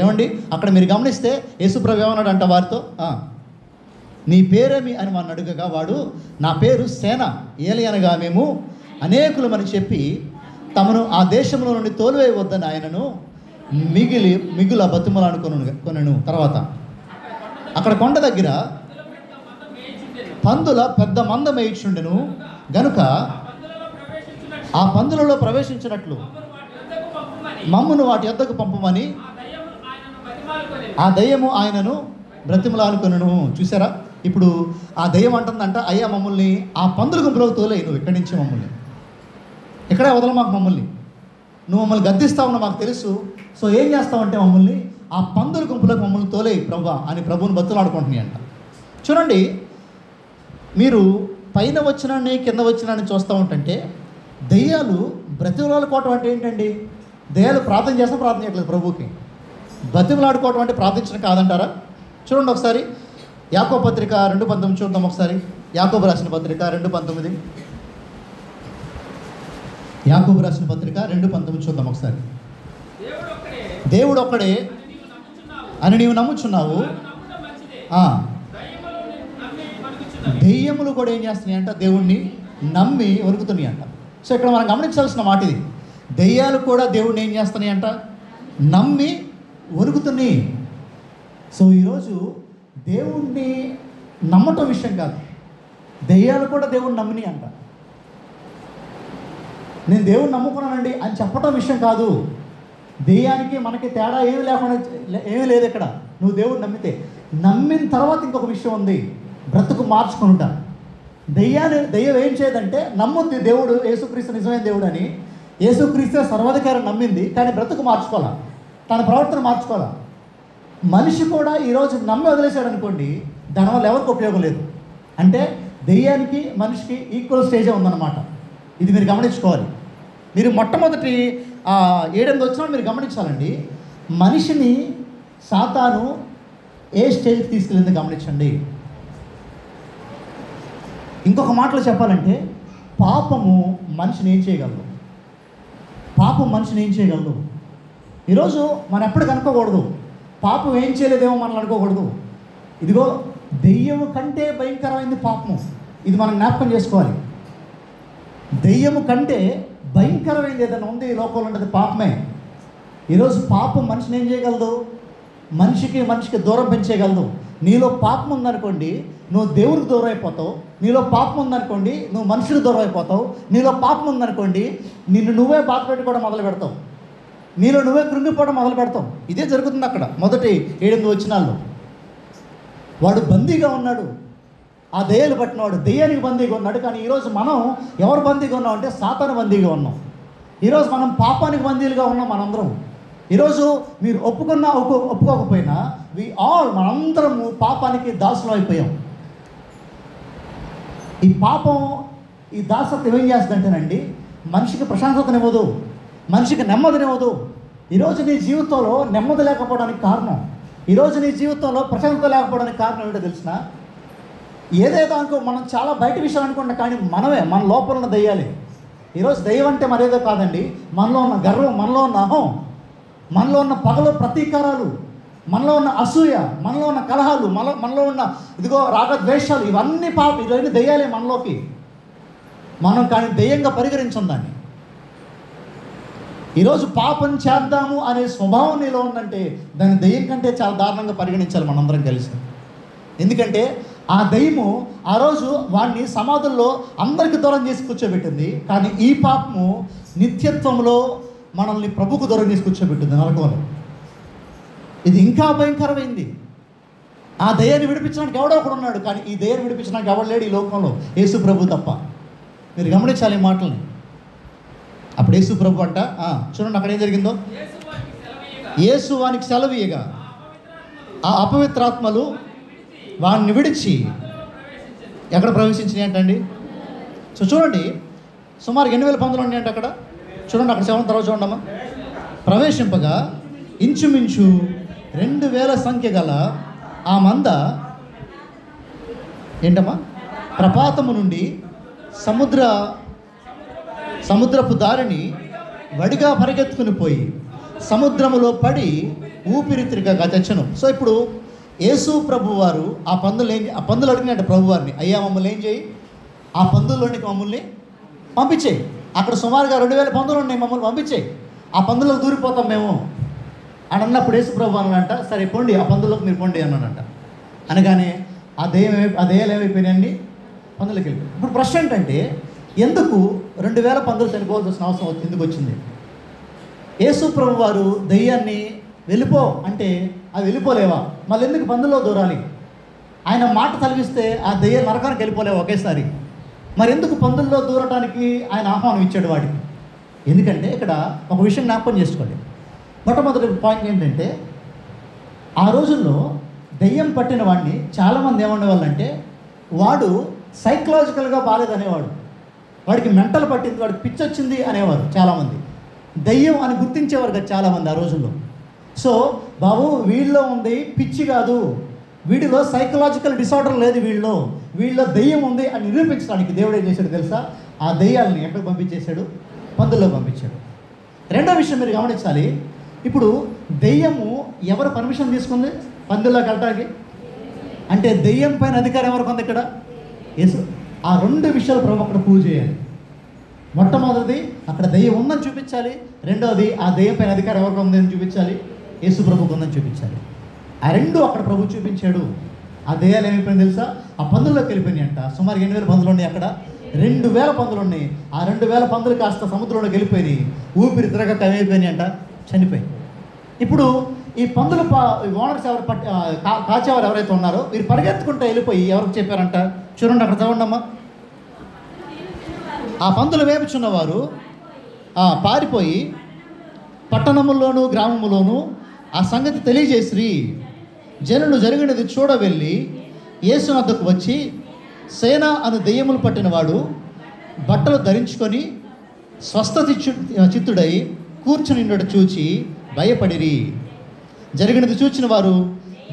ఏమండి అక్కడ మీరు గమనిస్తే యేసుప్రభు ఏమన్నాడు అంట వారితో, నీ పేరేమి అని వాడిని అడుగగా వాడు, నా పేరు సేన, ఏలియనగా మేము అనేకులమని చెప్పి తమను ఆ దేశంలో నుండి తోలివేయవద్దని ఆయనను మిగుల బతుమలానుకొనెను. తర్వాత అక్కడ కొండ దగ్గర పందుల పెద్ద మంద మేయిచుండెను గనుక ఆ పందులలో ప్రవేశించినట్లు మమ్మును వాటి యొద్దకు పంపమని ఆ దయ్యము ఆయనను బ్రతిమలానుకొనెను. చూసారా, ఇప్పుడు ఆ దయ్యం అంటుందంట, అయ్యా మమ్మల్ని ఆ పందుల గుంపులోకి తోలేయి, నువ్వు ఇక్కడి నుంచి మమ్మల్ని ఇక్కడే వదల, మాకు మమ్మల్ని నువ్వు మమ్మల్ని గద్దిస్తావు మాకు తెలుసు, సో ఏం చేస్తావంటే మమ్మల్ని ఆ పందుల గుంపులోకి మమ్మల్ని తోలేయి ప్రభా అని ప్రభువుని బతులాడుకుంటున్నాయి అంట. చూడండి, మీరు పైన వచ్చినాన్ని కింద వచ్చినాన్ని చూస్తూ ఉంటుంటే దెయ్యాలు బ్రతిమలాడుకోవటం అంటే ఏంటండి? దెయ్యాలు ప్రార్థన చేయట్లేదు ప్రభువుకి. బ్రతిమలాడుకోవటం అంటే ప్రార్థించడం కాదంటారా? చూడండి ఒకసారి యాకోబు పత్రిక 2:19 చూద్దాం ఒకసారి. యాకోబు రాసిన పత్రిక 2:19, యాకోబు రాసిన పత్రిక 2:19 చూద్దాం ఒకసారి. దేవుడు ఒక్కడే అని నీవు నమ్ముచున్నావు, దెయ్యములు కూడా ఏం చేస్తున్నాయి అంట? దేవుణ్ణి నమ్మి వణుకుతున్నాయి అంట. సో ఇక్కడ మనం గమనించాల్సిన మాట ఇది, దెయ్యాలు కూడా దేవుణ్ణి ఏం చేస్తున్నాయి అంట? నమ్మి వణుకుతున్నాయి. సో ఈరోజు దేవుణ్ణి నమ్మటం విషయం కాదు, దెయ్యాలు కూడా దేవుణ్ణి నమ్మిని అంట. నేను దేవుణ్ణి నమ్ముకున్నానండి అని చెప్పటం విషయం కాదు. దెయ్యానికి మనకి తేడా ఏమీ లేదు ఇక్కడ. నువ్వు దేవుడిని నమ్మితే, నమ్మిన తర్వాత ఇంకొక విషయం ఉంది, బ్రతుకు మార్చుకుంటా. దెయ్యం ఏం చేయదంటే నమ్ముద్ది దేవుడు యేసుక్రీస్తు నిజమైన దేవుడు అని, యేసుక్రీస్తు సర్వాధికారం నమ్మింది, కానీ బ్రతుకు మార్చుకోవాలా, తన ప్రవర్తన మార్చుకోవాలా. మనిషి కూడా ఈరోజు నమ్మి వదిలేశాడు అనుకోండి, దానివల్ల ఎవరికి ఉపయోగం లేదు. అంటే దెయ్యానికి మనిషికి ఈక్వల్ స్టేజే ఉందన్నమాట. ఇది మీరు గమనించుకోవాలి. మీరు మొట్టమొదటి 7-8 వచ్చినా మీరు గమనించాలండి, మనిషిని సాతాను ఏ స్టేజ్కి తీసుకెళ్ళింది గమనించండి. ఇంకొక మాటలో చెప్పాలంటే పాపము మనిషిని ఏం చేయగలదు? పాపం మనిషిని ఏం చేయగలదు? ఈరోజు మనం ఎప్పటికీ అనుకోకూడదు పాపం ఏం చేయలేదేమో మనం అనుకోకూడదు. ఇదిగో దెయ్యము కంటే భయంకరమైంది పాపము. ఇది మనం జ్ఞాపకం చేసుకోవాలి. దెయ్యము కంటే భయంకరమైనది ఏదైనా ఉంది ఈ లోకంలో ఉండేది పాపమే. ఈరోజు పాపం మనిషిని ఏం చేయగలదు? మనిషికి దూరం పెంచేయగలదు. నీలో పాపం ఉందనుకోండి, నువ్వు దేవుడికి దూరం అయిపోతావు. నీలో పాపం ఉందనుకోండి, నువ్వు మనుషులకు దూరం అయిపోతావు. నీలో పాపం ఉందనుకోండి, నిన్ను నువ్వే బాధ పెట్టుకోవడం మొదలు పెడతావు. నీలో నువ్వే కృంగిపోవడం మొదలు పెడతావు. ఇదే జరుగుతుంది అక్కడ మొదటి 7-8 వచనాల్లో. వాడు బందీగా ఉన్నాడు, ఆ దెయ్యాలు పట్టినవాడు దెయ్యానికి బందీగా ఉన్నాడు. కానీ ఈరోజు మనం ఎవరు బందీగా ఉన్నాం అంటే సాతాను బందీగా ఉన్నాం. ఈరోజు మనం పాపానికి బందీలుగా ఉన్నాం మనందరం. ఈరోజు మీరు ఒప్పుకోకపోయినా మనందరము పాపానికి దాసులం అయిపోయాం. ఈ పాపం, ఈ దాసత్వం ఏం చేస్తుందంటేనండి, మనిషికి ప్రశాంతతనివ్వదు, మనిషికి నెమ్మదినివ్వదు. ఈరోజు నీ జీవితంలో నెమ్మది లేకపోవడానికి కారణం, ఈరోజు నీ జీవితంలో ప్రశాంతత లేకపోవడానికి కారణం ఏంటో తెలిసిన? ఏదేదో అనుకో, మనం చాలా బయట విషయాలు అనుకుంటాం, కానీ మన లోపల ఉన్న దెయ్యాలే. ఈరోజు దెయ్యం అంటే మరేదో కాదండి, మనలో ఉన్న గర్వం, మనలో ఉన్న అహం, మనలో ఉన్న పగలు ప్రతీకారాలు, మనలో ఉన్న అసూయ, మనలో ఉన్న కలహాలు, మనలో ఉన్న ఇదిగో రాగద్వేషాలు, ఇవన్నీ ఇవన్నీ దెయ్యాలే మనలోకి. మనం కానీ దెయ్యంగా పరిగణించం దాన్ని. ఈరోజు పాపం చేద్దాము అనే స్వభావం నీలో ఉందంటే దాన్ని దెయ్యం కంటే చాలా దారుణంగా పరిగణించాలి మనందరం కలిసి. ఎందుకంటే ఆ దెయ్యము ఆ రోజు వాడిని సమాధుల్లో అందరికి దూరం చేసి కూర్చోబెట్టింది. కానీ ఈ పాపము నిత్యత్వంలో మనల్ని ప్రభుకు దూరం చేసి కూర్చోబెట్టింది నరకంలో. ఇది ఇంకా భయంకరమైంది. ఆ దయ్యాన్ని విడిపించడానికి ఎవడో ఒకడు ఉన్నాడు, కానీ ఈ దయ్యాన్ని విడిపించడానికి ఎవడు లేడు ఈ లోకంలో, యేసు ప్రభు తప్ప. మీరు గమనించాలి ఈ మాటల్ని. అప్పుడు యేసు ప్రభు అంట, చూడండి అక్కడ ఏం జరిగిందో. యేసు వానికి సెలవీయగా ఆ అపవిత్రాత్మలు వాడిని విడిచి ఎక్కడ ప్రవేశించినాయి అంటండి. సో చూడండి, సుమారు 8,000 పందులు ఉన్నాయంట అక్కడ. చూడండి అక్కడ 7 తర్వాత చూడమ్మా. ప్రవేశింపగా ఇంచుమించు 2,000 సంఖ్య గల ఆ మంద ఏంటమ్మా ప్రపాతము నుండి సముద్రపు దారిని వడిగా పరిగెత్తుకుని పోయి సముద్రములో పడి ఊపిరితిరిగా తెచ్చను. సో ఇప్పుడు యేసు ప్రభు వారు ఆ పందులు అడిగినట్టు ప్రభు వారిని, అయ్యా మమ్మల్ని ఏం చేయి, ఆ పందుల్లోనికి మమ్మల్ని పంపించేయి. అక్కడ సుమారుగా 2,000 పందులు ఉన్నాయి, మమ్మల్ని పంపించేయి, ఆ పందులకు దూరిపోతాం మేము అని అన్నప్పుడు యేసు ప్రభు అన్నాడంట, సరే పోండి ఆ పందులకు మీరు పోండి అన్నాడంట. అనగానే ఆ దెయ్యాలు ఏమైపోయినాయండి, పందులకు వెళ్ళిపోయి. ఇప్పుడు ప్రశ్న ఏంటంటే, ఎందుకు 2,000 పందులు చనిపోవాల్సిన అవసరం ఎందుకు వచ్చింది? యేసు ప్రభు వారు దెయ్యాన్ని వెళ్ళిపో అంటే అవి వెళ్ళిపోలేవా? మళ్ళీ ఎందుకు పందుల్లో దూరాలి? ఆయన మాట తలిగిస్తే ఆ దెయ్యం నరకానికి వెళ్ళిపోలేవా ఒకేసారి? మరి ఎందుకు పందుల్లో దూరటానికి ఆయన ఆహ్వానం ఇచ్చాడు వాడికి? ఎందుకంటే ఇక్కడ ఒక విషయం జ్ఞాపకం చేసుకోండి. మొట్టమొదటి పాయింట్ ఏంటంటే, ఆ రోజుల్లో దెయ్యం పట్టిన వాడిని చాలామంది ఏమనేవాళ్ళంటే, వాడు సైకలాజికల్గా బాలేదనేవాడు, వాడికి మెంటల్ పట్టింది, వాడికి పిచ్చి వచ్చింది అనేవారు చాలామంది. దెయ్యం అని గుర్తించేవారు కదా చాలామంది ఆ రోజుల్లో. సో బాబు వీళ్ళలో ఉంది పిచ్చి కాదు, వీడిలో సైకలాజికల్ డిసార్డర్ లేదు, వీళ్ళలో దెయ్యం ఉంది అని నిరూపించడానికి దేవుడు ఏం చేశాడు తెలుసా? ఆ దెయ్యాలని ఎక్కడికి పంపించేశాడు? పందుల్లో పంపించాడు. రెండో విషయం మీరు గమనించాలి. ఇప్పుడు దెయ్యము ఎవరు పర్మిషన్ తీసుకుంది పందుల్లోకి వెళ్ళడానికి? అంటే దెయ్యం పైన అధికారం ఎవరికి ఉంది ఇక్కడ? యేసు. ఆ 2 విషయాలు ప్రభు అక్కడ ప్రూవ్ చేయాలి. మొట్టమొదటిది అక్కడ దెయ్యం ఉందని చూపించాలి, రెండవది ఆ దెయ్యం పైన అధికారం ఎవరికి ఉందని చూపించాలి, యేసు ప్రభుకు ఉందని చూపించాలి. ఆ 2 అక్కడ ప్రభు చూపించాడు. ఆ దెయ్యాలు ఏమైపోయింది తెలుసా? ఆ పందుల్లోకి వెళ్ళిపోయినాయి అంట. సుమారు 8,000 పందులు ఉన్నాయి అక్కడ, 2,000 పందులు ఉన్నాయి. ఆ 2,000 పందులు కాస్త సముద్రంలోకి వెళ్ళిపోయినాయి, ఊపిరి తిరగక ఏమైపోయినాయి అంట, చనిపోయి. ఇప్పుడు ఈ పందులు ఓనర్స్ ఎవరు కాచేవారు ఎవరైతే ఉన్నారో వీరు పరిగెత్తుకుంటూ వెళ్ళిపోయి ఎవరికి చెప్పారంట? చూడండి అక్కడ చదవండమ్మా. ఆ పందులు వేపుచున్నవారు పారిపోయి పట్టణముల్లోనూ గ్రామములోనూ ఆ సంగతి తెలియజేసి జనులు జరిగినది చూడ వెళ్ళి యేసు వద్దకు వచ్చి, సేన అను దెయ్యములు పట్టినవాడు బట్టలు ధరించుకొని స్వస్థ చిత్తుడై కూర్చుని చూచి భయపడిరి. జరిగినది చూచిన వారు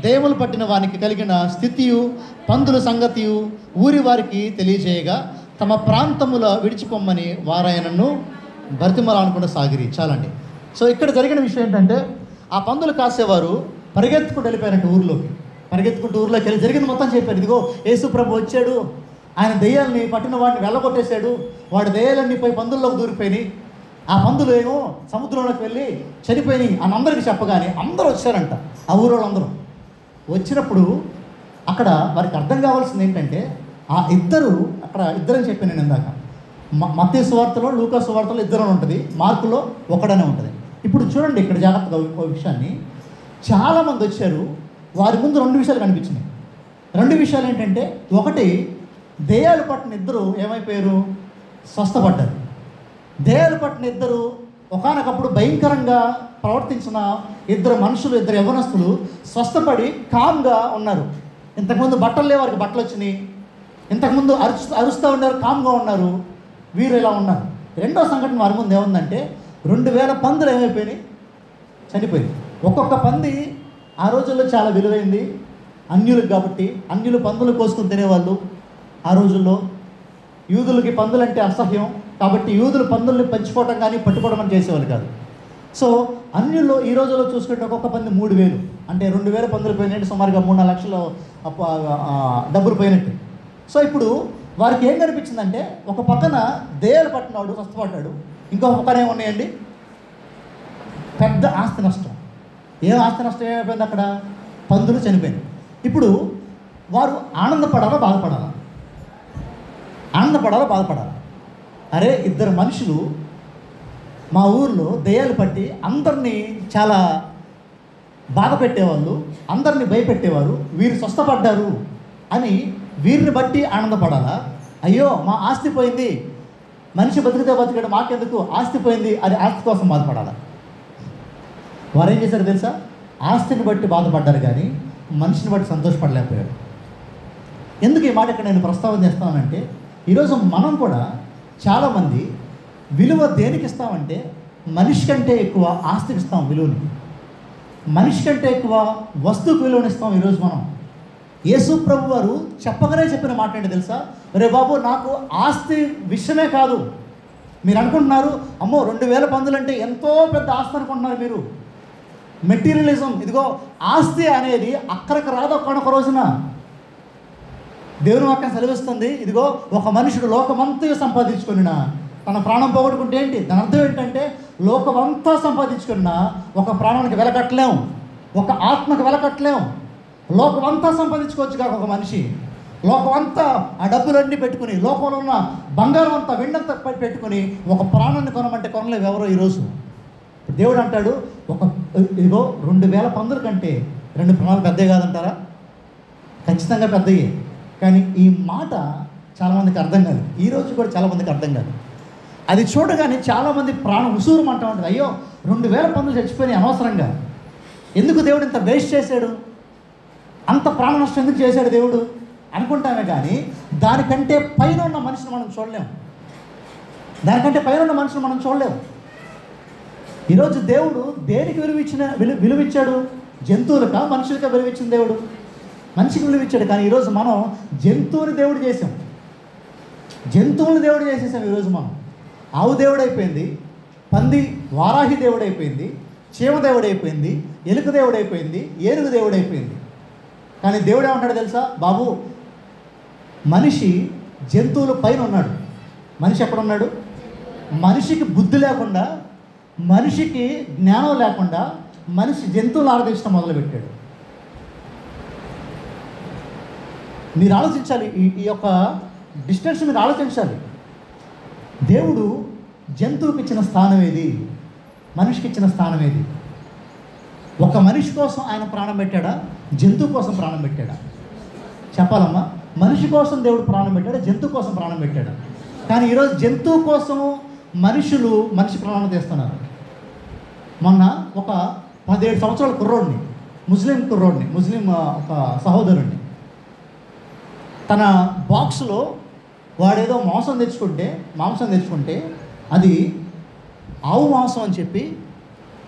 దెయ్యములు పట్టిన వానికి కలిగిన స్థితియు పందుల సంగతియు ఊరి వారికి తెలియజేయగా తమ ప్రాంతముల విడిచిపోమ్మని వారాయనను బతిమలాడుకుంటూ సాగిరి. చాలండి. సో ఇక్కడ జరిగిన విషయం ఏంటంటే, ఆ పందులు కాసేవారు పరిగెత్తుకుంటూ వెళ్ళిపోయారంటే ఊర్లోకి వెళ్ళి జరిగింది మొత్తం చెప్పారు. ఇదిగో యేసు ప్రభు వచ్చాడు, ఆయన దెయ్యాలని పట్టిన వాడిని వెళ్ళగొట్టేశాడు, వాడి దెయ్యాలన్నీ పోయి పందుల్లోకి దూరిపోయినాయి, ఆ పందులు ఏమో సముద్రంలోకి వెళ్ళి చనిపోయినాయి అని అందరికీ చెప్పగానే అందరూ వచ్చారంట. ఆ ఊరోళ్ళందరూ వచ్చినప్పుడు అక్కడ వారికి అర్థం కావాల్సింది ఏంటంటే, ఆ ఇద్దరని చెప్పాను నేను ఇందాక. మత్తయి సువార్తలో, లూకా సువార్తలో 2 ఉంటుంది, మార్కులో 1 ఉంటుంది. ఇప్పుడు చూడండి ఇక్కడ జాగ్రత్తగా ఒక విషయాన్ని. చాలామంది వచ్చారు, వారి ముందు 2 విషయాలు కనిపించినాయి. 2 విషయాలు ఏంటంటే, ఒకటి దెయ్యాలు పట్టిన 2 ఏమైపోయారు? స్వస్థపడ్డారు. దెయ్యాలు పట్టిన 2 ఒకానొకప్పుడు భయంకరంగా ప్రవర్తించిన 2 మనుషులు, 2 యవ్వనస్తులు స్వస్థపడి కామ్గా ఉన్నారు. ఇంతకుముందు బట్టలు లేవు, వారికి బట్టలు వచ్చినాయి. ఇంతకుముందు అరుస్తూ ఉన్నారు, కామ్గా ఉన్నారు. వీరు ఇలా ఉన్నారు. రెండో సంఘటన వారి ముందు ఏముందంటే, 2,000 పందులు ఏమైపోయినాయి? చనిపోయింది. ఒక్కొక్క పంది ఆ రోజుల్లో చాలా విలువైంది అన్యులకు కాబట్టి. అన్యులు పందులు కోసుకుని తినేవాళ్ళు ఆ రోజుల్లో. యూదులకి పందులంటే అసహ్యం కాబట్టి యూదులు పందుల్ని పెంచుకోవడం కానీ పట్టుకోవడం అని చేసేవాళ్ళు కాదు. సో అన్యుల్లో ఈ రోజుల్లో చూసుకుంటే ఒక్కొక్క పంది 3,000, అంటే 2,000 పందులు పోయినట్టు, సుమారుగా 3-4 లక్షలు డబ్బులు పోయినట్టు. సో ఇప్పుడు వారికి ఏం కనిపించిందంటే, ఒక పక్కన దయ్యాలు పట్టినవాడు స్వస్థపడ్డాడు, ఇంకో పక్కన ఏమున్నాయండి, పెద్ద ఆస్తి నష్టం. ఏం ఆస్తి నష్టం ఏమైపోయింది, అక్కడ పందులు చనిపోయింది. ఇప్పుడు వారు ఆనందపడాలా బాధపడాలా? ఆనందపడాలా బాధపడాలా? అరే, ఇద్దరు మనుషులు మా ఊర్లో దయ్యాలు పట్టి అందరినీ చాలా బాధ పెట్టేవాళ్ళు, అందరినీ భయపెట్టేవారు, వీరు స్వస్థపడ్డారు అని వీరిని బట్టి ఆనందపడాలా? అయ్యో మా ఆస్తి పోయింది, మనిషి బతికితే బతికాడు, మాకెందుకు, ఆస్తి పోయింది అని ఆస్తి కోసం బాధపడాలా? వారు ఏం చేశారు తెలుసా? ఆస్తిని బట్టి బాధపడ్డారు కానీ మనిషిని బట్టి సంతోషపడలేకపోయారు. ఎందుకు ఈ మాట ఇక్కడ నేను ప్రస్తావన చేస్తానంటే, ఈరోజు మనం కూడా చాలామంది విలువ దేనికి ఇస్తామంటే, మనిషి కంటే ఎక్కువ ఆస్తికి ఇస్తాం విలువని, మనిషి కంటే ఎక్కువ వస్తువుకు విలువనిస్తాం. ఈరోజు మనం యేసు ప్రభు వారు చెప్పగానే చెప్పిన మాట ఏంటి తెలుసా? రే బాబు, నాకు ఆస్తి విషయమే కాదు. మీరు అనుకుంటున్నారు, అమ్మో 2,000 పందులు అంటే ఎంతో పెద్ద ఆస్తి అనుకుంటున్నారు మీరు. మెటీరియలిజం, ఇదిగో ఆస్తి అనేది అక్కడికి రాదు ఒక్కనొక రోజున. దేవుని వాక్యం సెలవిస్తుంది, ఇదిగో ఒక మనుషుడు లోకమంతా సంపాదించుకున్నా తన ప్రాణం పోగొట్టుకుంటే ఏంటి, దాని అర్థం ఏంటంటే లోకమంతా సంపాదించుకున్నా ఒక ప్రాణానికి వెలకట్టలేం, ఒక ఆత్మకి వెలకట్టలేం. లోకమంతా సంపాదించుకోవచ్చు కాక ఒక మనిషి లోకమంతా ఆ డబ్బులన్నీ పెట్టుకుని, లోకంలో ఉన్న బంగారం అంతా వెండంతా పెట్టుకుని ఒక ప్రాణాన్ని కొనమంటే కొనలేవు ఎవరో ఈరోజు. దేవుడు అంటాడు, ఇదిగో 2,000 పందుల కంటే 2 ప్రాణాలు పెద్దవి కాదంటారా? ఖచ్చితంగా పెద్దయే. కానీ ఈ మాట చాలామందికి అర్థం కాదు, ఈరోజు కూడా చాలామందికి అర్థం కాదు. అది చూడగానే చాలామంది ప్రాణం ఉసూరు అంటూ ఉంటుంది, అయ్యో 2,000 పందులు చచ్చిపోయినాయి అనవసరంగా, ఎందుకు దేవుడు ఇంత వేస్ట్ చేశాడు, అంత ప్రాణ నష్టం ఎందుకు చేశాడు దేవుడు అనుకుంటామే. కానీ దానికంటే పైన ఉన్న మనిషిని మనం చూడలేము, దానికంటే పైన ఉన్న మనిషిని మనం చూడలేము. ఈరోజు దేవుడు దేనికి విలువిచ్చాడు? జంతువులకా మనుషులకా విలువిచ్చిన దేవుడు? మనిషికి విలువిచ్చాడు. కానీ ఈరోజు మనం జంతువుని దేవుడు చేసాం, జంతువుని దేవుడు చేసేసాం. ఈరోజు మనం ఆవు దేవుడు అయిపోయింది, పంది వారాహి దేవుడు అయిపోయింది, చీమ దేవుడు అయిపోయింది, ఎలుక దేవుడు అయిపోయింది, ఏనుగు దేవుడు అయిపోయింది. కానీ దేవుడు ఏమంటాడు తెలుసా? బాబు, మనిషి జంతువుల పైన ఉన్నాడు, మనిషి ఎక్కడ ఉన్నాడు? మనిషికి బుద్ధి లేకుండా, మనిషికి జ్ఞానం లేకుండా మనిషి జంతువులు ఆరాధించడం మొదలుపెట్టాడు. మీరు ఆలోచించాలి, ఈ యొక్క డిస్టెన్స్ మీరు ఆలోచించాలి. దేవుడు జంతువుకి ఇచ్చిన స్థానం ఏది, మనిషికి ఇచ్చిన స్థానం ఏది? ఒక మనిషి కోసం ఆయన ప్రాణం పెట్టాడా, జంతువు కోసం ప్రాణం పెట్టాడా? చెప్పాలమ్మా, మనిషి కోసం దేవుడు ప్రాణం పెట్టాడా, జంతువు కోసం ప్రాణం పెట్టాడా? కానీ ఈరోజు జంతువు కోసము మనిషి ప్రాణం తీస్తున్నారు. మొన్న ఒక 17 సంవత్సరాల కుర్రోడిని, ముస్లిం ఒక సహోదరుడిని, తన బాక్స్లో వాడేదో మాంసం తెచ్చుకుంటే అది ఆవు మాంసం అని చెప్పి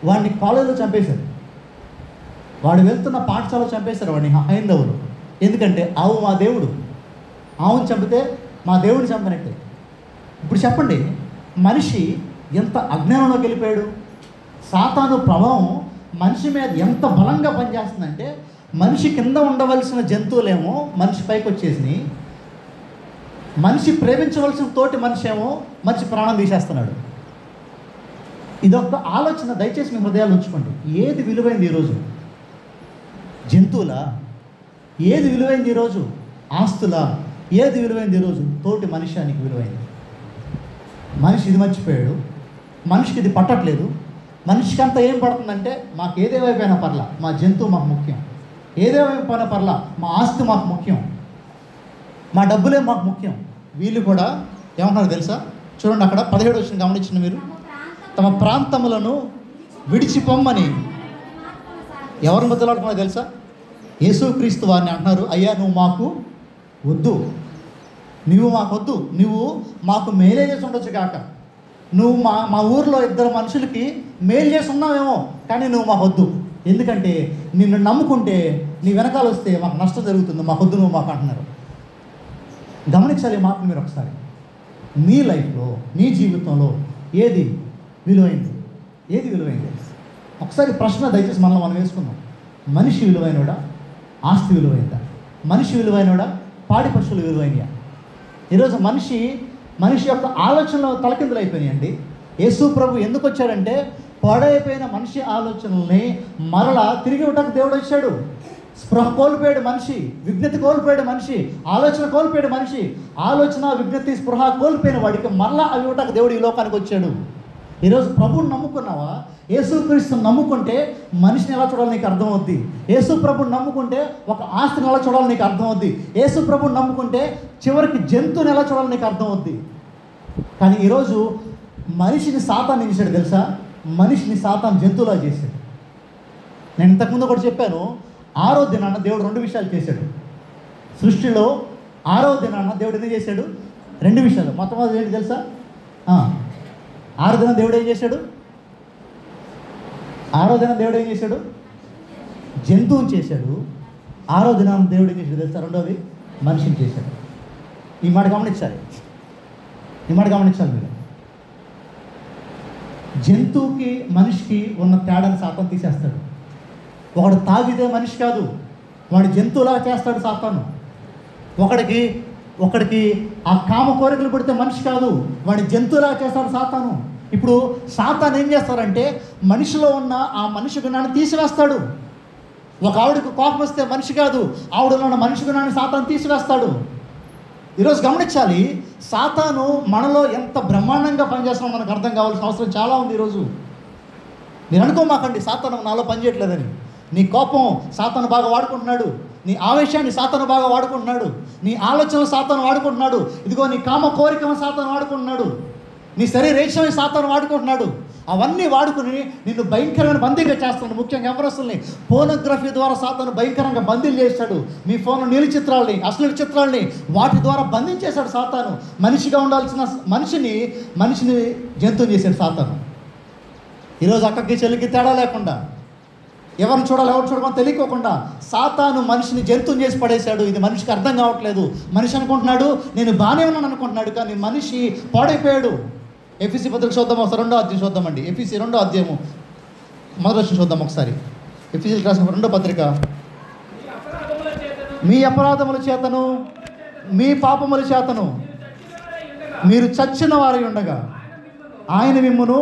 వాడిని కాలేజీలో చంపేశారు. వాడు వెళ్తున్న పాఠశాలలో చంపేశారు వాడిని హైందవులు. ఎందుకంటే ఆవు మా దేవుడు, ఆవుని చంపితే మా దేవుడిని చంపినట్టే. ఇప్పుడు చెప్పండి, మనిషి ఎంత అజ్ఞానంలోకి వెళ్ళిపోయాడు? సాతాను ప్రభావం మనిషి మీద ఎంత బలంగా పనిచేస్తుందంటే, మనిషి కింద ఉండవలసిన జంతువులేమో మనిషి పైకి వచ్చేసి, మనిషి ప్రేమించవలసిన తోటి మనిషి ఏమో మనిషి ప్రాణం తీసేస్తున్నాడు. ఇదొక ఆలోచన దయచేసి మీ హృదయాలు ఉంచుకోండి. ఏది విలువైంది ఈరోజు? జంతువులా? ఏది విలువైంది ఈరోజు? ఆస్తులా? ఏది విలువైంది ఈరోజు? తోటి మనిషానికి విలువైంది. మనిషి ఇది మర్చిపోయాడు, మనిషికి ఇది పట్టట్లేదు. మనిషికి అంతా ఏం పడుతుందంటే, మాకు ఏదేమైపోయినా పర్లా, మా జంతువు మాకు ముఖ్యం, ఏదేమైపోయినా పర్లా, మా ఆస్తి మాకు ముఖ్యం, మా డబ్బులే మాకు ముఖ్యం. వీళ్ళు కూడా ఏమన్నారు తెలుసా? చూడండి, అక్కడ 17 వచ్చిన గమనించిన మీరు, తమ ప్రాంతములను విడిచిపోమ్మని ఎవరు బదులాడుతున్నారు తెలుసా? యేసుక్రీస్తు వారిని అంటున్నారు, అయ్యా నువ్వు మాకు వద్దు, నువ్వు మాకు వద్దు, నువ్వు మాకు మేలే చేసి ఉండొచ్చు కాక, నువ్వు మా ఊరిలో 2 మనుషులకి మేలు చేసి ఉన్నావేమో, కానీ నువ్వు మాకు వద్దు, ఎందుకంటే నిన్ను నమ్ముకుంటే నీ వెనకాల వస్తే మాకు నష్టం జరుగుతుంది, మాకు వద్దు నువ్వు మాకు అంటున్నారు. గమనించాలి ఈ మాటను మీరు ఒకసారి. నీ లైఫ్లో, నీ జీవితంలో ఏది విలువైంది? ఏది విలువైంది? ఒకసారి ప్రశ్న దయచేసి మనం వేసుకుందాం. మనిషి విలువైనోడా? ఆస్తి విలువైందా? మనిషి విలువైనోడా? పాడి పశువులు విలువైనయా? ఈరోజు మనిషి యొక్క ఆలోచనలు తలకిందులు అయిపోయినాయండి. యేసు ప్రభు ఎందుకు వచ్చాడంటే పాడైపోయిన మనిషి ఆలోచనల్ని మరలా తిరిగి ఇవ్వడానికి దేవుడు వచ్చాడు. స్పృహ కోల్పోయాడు మనిషి, విజ్ఞత కోల్పోయాడు మనిషి, ఆలోచన కోల్పోయాడు మనిషి. ఆలోచన, విజ్ఞత, స్పృహ కోల్పోయిన వాడికి మరలా అవి ఇవ్వడానికి దేవుడు ఈ లోకానికి వచ్చాడు. ఈరోజు ప్రభువుని నమ్ముకున్నావా? యేసుక్రీస్తుని నమ్ముకుంటే మనిషిని ఎలా చూడాలో నీకు అర్థమవుద్ది. యేసు ప్రభుని నమ్ముకుంటే ఒక ఆస్తిని ఎలా చూడాలో నీకు అర్థమవుద్ది. యేసు ప్రభుని నమ్ముకుంటే చివరికి జంతువుని ఎలా చూడాలో నీకు అర్థమవుద్ది. కానీ ఈరోజు మనిషిని సాతాను ఏం చేశాడు తెలుసా? మనిషిని సాతాను జంతువులా చేశాడు. నేను ఇంతకుముందు ఒకటి చెప్పాను. 6వ దినాన దేవుడు 2 విషయాలు చేశాడు. సృష్టిలో 6వ దినాన దేవుడు ఏం చేశాడు? 2 విషయాలు. మొట్టమొదటి ఏంటి తెలుసా? 6వ దినం దేవుడు ఏం చేశాడు? 6వ దినం దేవుడు ఏం చేశాడు? జంతువుని చేశాడు. 6వ దినం దేవుడు ఏం చేశాడు తెలుసా? రెండోది మనిషిని చేశాడు. ఈ మాట గమనించాలి మీరు. జంతువుకి మనిషికి ఉన్న తేడాన్ని సాతాను తీసేస్తాడు. ఒకడు తాగితే మనిషి కాదు, వాడు జంతువులా చేస్తాడు సాతాను. ఒకడికి ఆ కామ కోరికలు పడితే మనిషి కాదు, వాడిని జంతువులా చేస్తాడు సాతాను. ఇప్పుడు సాతాను ఏం చేస్తారంటే మనిషిలో ఉన్న ఆ మనిషి గుణాన్ని తీసివేస్తాడు. ఒక ఆవిడకు కోపం వస్తే మనిషి కాదు, ఆవిడలో ఉన్న మనిషి గుణాన్ని సాతాను తీసివేస్తాడు. ఈరోజు గమనించాలి, సాతాను మనలో ఎంత బ్రహ్మాండంగా పనిచేస్తున్నామో మనకు అర్థం కావాల్సిన అవసరం చాలా ఉంది. ఈరోజు మీరు అనుకోమాకండి సాతాను నాలో పనిచేయట్లేదని. నీ కోపం సాతాను బాగా వాడుకుంటున్నాడు, నీ ఆవేశాన్ని సాతాను బాగా వాడుకుంటున్నాడు, నీ ఆలోచనలు సాతాను వాడుకుంటున్నాడు, ఇదిగో నీ కామ కోరికను సాతాను వాడుకుంటున్నాడు, నీ శరీరేక్షని సాతాను వాడుకుంటున్నాడు. అవన్నీ వాడుకుని నిన్ను భయంకరమైన బందీగా చేస్తున్నాడు. ముఖ్యంగా ఎవరస్తుల్ని ఫోనోగ్రఫీ ద్వారా సాతాను భయంకరంగా బందీలు చేశాడు. మీ ఫోన్లో నీలి చిత్రాలని, అశ్లీల చిత్రాలని వాటి ద్వారా బంధించేశాడు సాతాను. మనిషిగా ఉండాల్సిన మనిషిని జంతువు చేశాడు సాతాను. ఈరోజు అక్కకి చెల్లికి తేడా లేకుండా, ఎవరిని చూడాలి ఎవరు చూడమని తెలియకోకుండా సాతాను మనిషిని జంతువుని చేసి పడేశాడు. ఇది మనిషికి అర్థం కావట్లేదు. మనిషి అనుకుంటున్నాడు నేను బాగానే ఉన్నాను అనుకుంటున్నాడు, కానీ మనిషి పాడైపోయాడు. ఎఫీసీ పత్రిక చూద్దాం ఒకసారి, 2వ అధ్యాయం చూద్దామండి. ఎఫీసీ 2వ అధ్యాయము మొదటి వచనం చూద్దాం ఒకసారి. ఎఫీసీకి రాసిన 2వ పత్రిక. మీ అపరాధముల చేతను మీ పాపముల చేతను మీరు చచ్చిన వారై ఉండగా ఆయన మిమ్మును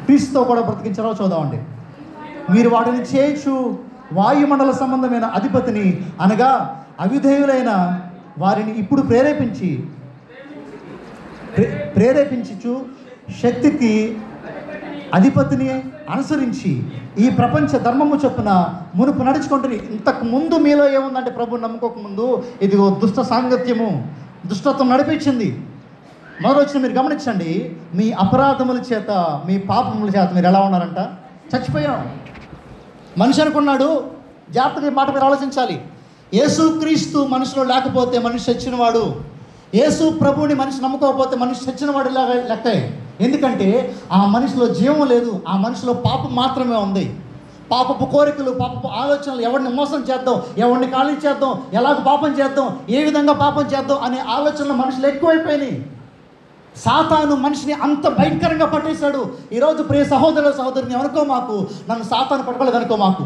క్రీస్తుతో కూడా బ్రతికించారో చూద్దామండి. మీరు వాటిని చేయొచ్చు వాయుమండల సంబంధమైన అధిపతిని అనగా అవిధేయులైన వారిని ఇప్పుడు ప్రేరేపించు శక్తికి అధిపతిని అనుసరించి ఈ ప్రపంచ ధర్మము చొప్పున మునుపు నడుచుకుంటుంది. ఇంతకు ముందు మీలో ఏముందంటే ప్రభుని నమ్ముకోకముందు ఇదిగో దుష్ట సాంగత్యము, దుష్టత్వం నడిపించింది. మొదలొచ్చిన మీరు గమనించండి, మీ అపరాధముల చేత మీ పాపముల చేత మీరు ఎలా ఉన్నారంట? చచ్చిపోయాం. మనిషి అనుకున్నాడు. జాగ్రత్తగా మాట మీరు ఆలోచించాలి. యేసుక్రీస్తు మనిషిలో లేకపోతే మనిషి చచ్చినవాడు. యేసు ప్రభువుని మనిషి నమ్ముకోకపోతే మనిషి చచ్చినవాడు లెక్కే. ఎందుకంటే ఆ మనిషిలో జీవం లేదు, ఆ మనిషిలో పాపం మాత్రమే ఉంది. పాపపు కోరికలు, పాపపు ఆలోచనలు, ఎవరిని మోసం చేద్దాం, ఎవరిని ఖాళీ చేద్దాం, ఎలాగ పాపం చేద్దాం, ఏ విధంగా పాపం చేద్దాం అనే ఆలోచనలు మనుషులు ఎక్కువైపోయినాయి. సాతాను మనిషిని అంత భయంకరంగా పట్టేశాడు. ఈరోజు ప్రియ సహోదరుని అనుకో మాకు, నన్ను సాతాను పట్టుకోలేదు అనుకో మాకు.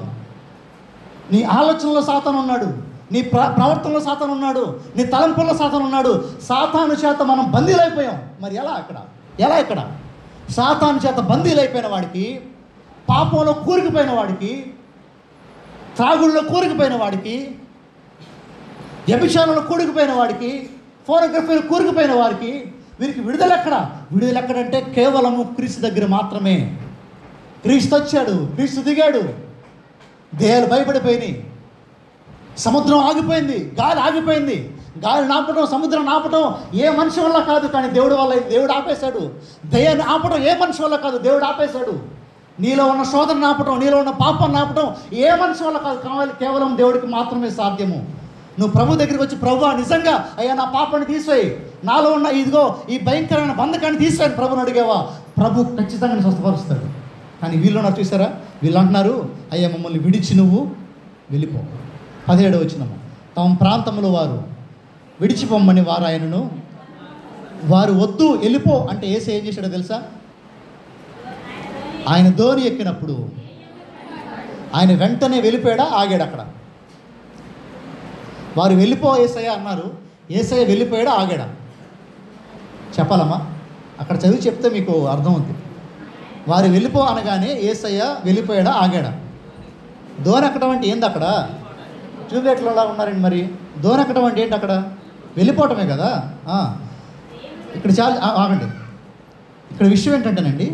నీ ఆలోచనలో సాతాను ఉన్నాడు, నీ ప్రవర్తనలో సాతాను ఉన్నాడు, నీ తలంపుల్లో సాతాను ఉన్నాడు. సాతాను చేత మనం బందీలైపోయాం. మరి ఎలా ఇక్కడ సాతాను చేత బందీలైపోయిన వాడికి, పాపంలో కూరుకుపోయిన వాడికి, త్రాగుల్లో కూరుకుపోయిన వాడికి, వ్యభిచారంలో కూరుకుపోయిన వాడికి, ఫోటోగ్రఫీలో కూరుకుపోయిన వారికి వీరికి విడుదల ఎక్కడంటే కేవలము క్రీస్తు దగ్గర మాత్రమే. క్రీస్తు వచ్చాడు, క్రీస్తు దిగాడు, దేహాలు భయపడిపోయినాయి, సముద్రం ఆగిపోయింది, గాలి ఆగిపోయింది. గాలి నాపటం, సముద్రం నాపటం ఏ మనిషి వల్ల కాదు, కానీ దేవుడి వల్ల. దేవుడు ఆపేశాడు. దయాన్ని ఆపటం ఏ మనిషి వల్ల కాదు, దేవుడు ఆపేశాడు. నీలో ఉన్న శోధన ఆపటం, నీలో ఉన్న పాపం ఆపటం ఏ మనిషి వల్ల కాదు, కేవలం దేవుడికి మాత్రమే సాధ్యము. నువ్వు ప్రభు దగ్గరికి వచ్చి, ప్రభువా నిజంగా అయ్యా నా పాపాన్ని తీసేయి, నాలో ఉన్న ఇదిగో ఈ భయంకరమైన బంధకాన్ని తీసేయని ప్రభుని అడిగావా, ప్రభు ఖచ్చితంగా స్వస్థపరుస్తాడు. కానీ వీళ్ళు చూసారా, వీళ్ళు అంటున్నారు అయ్యా మమ్మల్ని విడిచి నువ్వు వెళ్ళిపో. 17వ వచనము, తమ ప్రాంతంలో వారు విడిచిపోమ్మని వారు ఆయనను, వారు వద్దు వెళ్ళిపో అంటే యేసు ఏం చేశాడో తెలుసా? ఆయన ధోని ఎక్కినప్పుడు ఆయన వెంటనే వెళ్ళిపోయాడా, ఆగాడు అక్కడ? వారు వెళ్ళిపో యేసయ్య అన్నారు, యేసయ్య వెళ్ళిపోయాడా, ఆగాడా? చెప్పాలమ్మా, అక్కడ చదివి చెప్తే మీకు అర్థమవుతుంది. వారు వెళ్ళిపో అనగానే యేసయ్య వెళ్ళిపోయాడా, ఆగాడా? ధోని ఎక్కడం అంటే ఏంది అక్కడ? ట్యూబ్లైట్లలో ఉన్నారండి. మరి ధోని ఎక్కడం అంటే ఏంటి? అక్కడ వెళ్ళిపోవటమే కదా. ఇక్కడ చాలా ఆగండి. ఇక్కడ విషయం ఏంటంటేనండి,